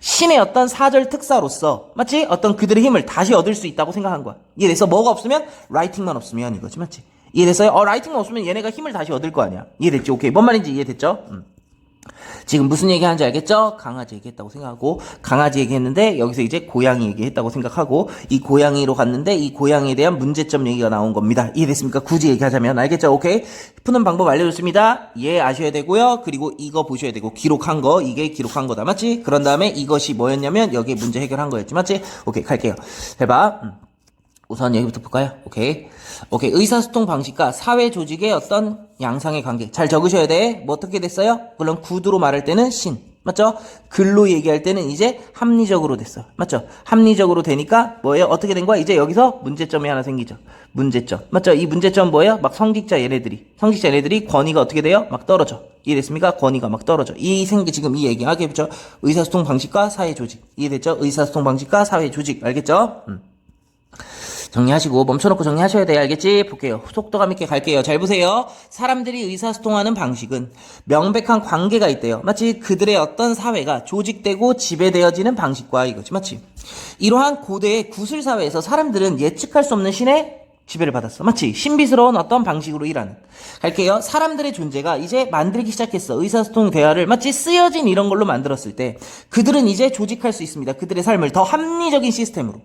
신의 어떤 사절 특사로서, 맞지? 어떤 그들의 힘을 다시 얻을 수 있다고 생각한 거야. 이래서 뭐가 없으면? 라이팅만 없으면 이거지, 맞지? 이해됐어요? 라이팅만 없으면 얘네가 힘을 다시 얻을 거 아니야. 이해됐지? 오케이. 뭔 말인지 이해됐죠? 지금 무슨 얘기하는지 알겠죠? 강아지 얘기했다고 생각하고, 강아지 얘기했는데 여기서 이제 고양이 얘기했다고 생각하고, 이 고양이로 갔는데 이 고양이에 대한 문제점 얘기가 나온 겁니다. 이해됐습니까? 굳이 얘기하자면 알겠죠? 오케이. 푸는 방법 알려줬습니다. 예, 아셔야 되고요. 그리고 이거 보셔야 되고, 기록한 거, 이게 기록한 거다, 맞지? 그런 다음에 이것이 뭐였냐면 여기에 문제 해결한 거였지, 맞지? 오케이, 갈게요. 해봐. 우선 여기부터 볼까요? 오케이. 의사소통 방식과 사회 조직의 어떤 양상의 관계. 잘 적으셔야 돼. 뭐 어떻게 됐어요? 물론 구두로 말할 때는 신. 맞죠? 글로 얘기할 때는 이제 합리적으로 됐어. 맞죠? 합리적으로 되니까 뭐예요? 어떻게 된 거야? 이제 여기서 문제점이 하나 생기죠. 문제점. 맞죠? 이 문제점 뭐예요? 막 성직자 얘네들이 권위가 어떻게 돼요? 막 떨어져. 이해됐습니까? 권위가 막 떨어져. 지금 이 얘기 하겠죠? 의사소통 방식과 사회 조직. 이해됐죠? 의사소통 방식과 사회 조직. 알겠죠? 정리하시고 멈춰놓고 정리하셔야 돼요. 알겠지? 볼게요. 속도감 있게 갈게요. 잘 보세요. 사람들이 의사소통하는 방식은 명백한 관계가 있대요. 마치 그들의 어떤 사회가 조직되고 지배되어지는 방식과 이거지. 맞지? 이러한 고대의 구슬사회에서 사람들은 예측할 수 없는 신의 지배를 받았어. 마치 신비스러운 어떤 방식으로 일하는. 갈게요. 사람들의 존재가 이제 만들기 시작했어. 의사소통 대화를 마치 쓰여진 이런 걸로 만들었을 때 그들은 이제 조직할 수 있습니다. 그들의 삶을 더 합리적인 시스템으로.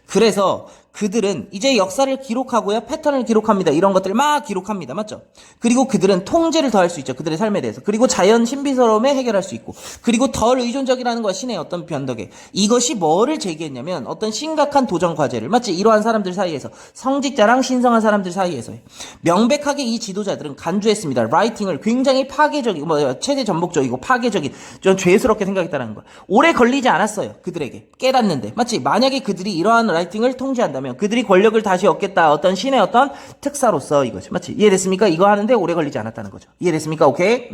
그래서 그들은 이제 역사를 기록하고요. 패턴을 기록합니다. 이런 것들을 막 기록합니다. 맞죠? 그리고 그들은 통제를 더할 수 있죠. 그들의 삶에 대해서. 그리고 자연 신비스러움에 해결할 수 있고. 그리고 덜 의존적이라는 것이 신의 어떤 변덕에. 이것이 뭐를 제기했냐면 어떤 심각한 도전 과제를 마치 이러한 사람들 사이에서 성직자랑 신성한 사람들 사이에서 명백하게 이 지도자들은 간주했습니다. 라이팅을 굉장히 파괴적이고 최대 전복적이고 파괴적인 좀 죄스럽게 생각했다는 거야. 오래 걸리지 않았어요. 그들에게. 깨닫는데. 마치 만약에 그들이 이러한 라이팅을 통제한다면 그들이 권력을 다시 얻겠다. 어떤 신의 어떤 특사로서 이거지. 맞지? 이해됐습니까? 이거 하는데 오래 걸리지 않았다는 거죠. 이해됐습니까? 오케이?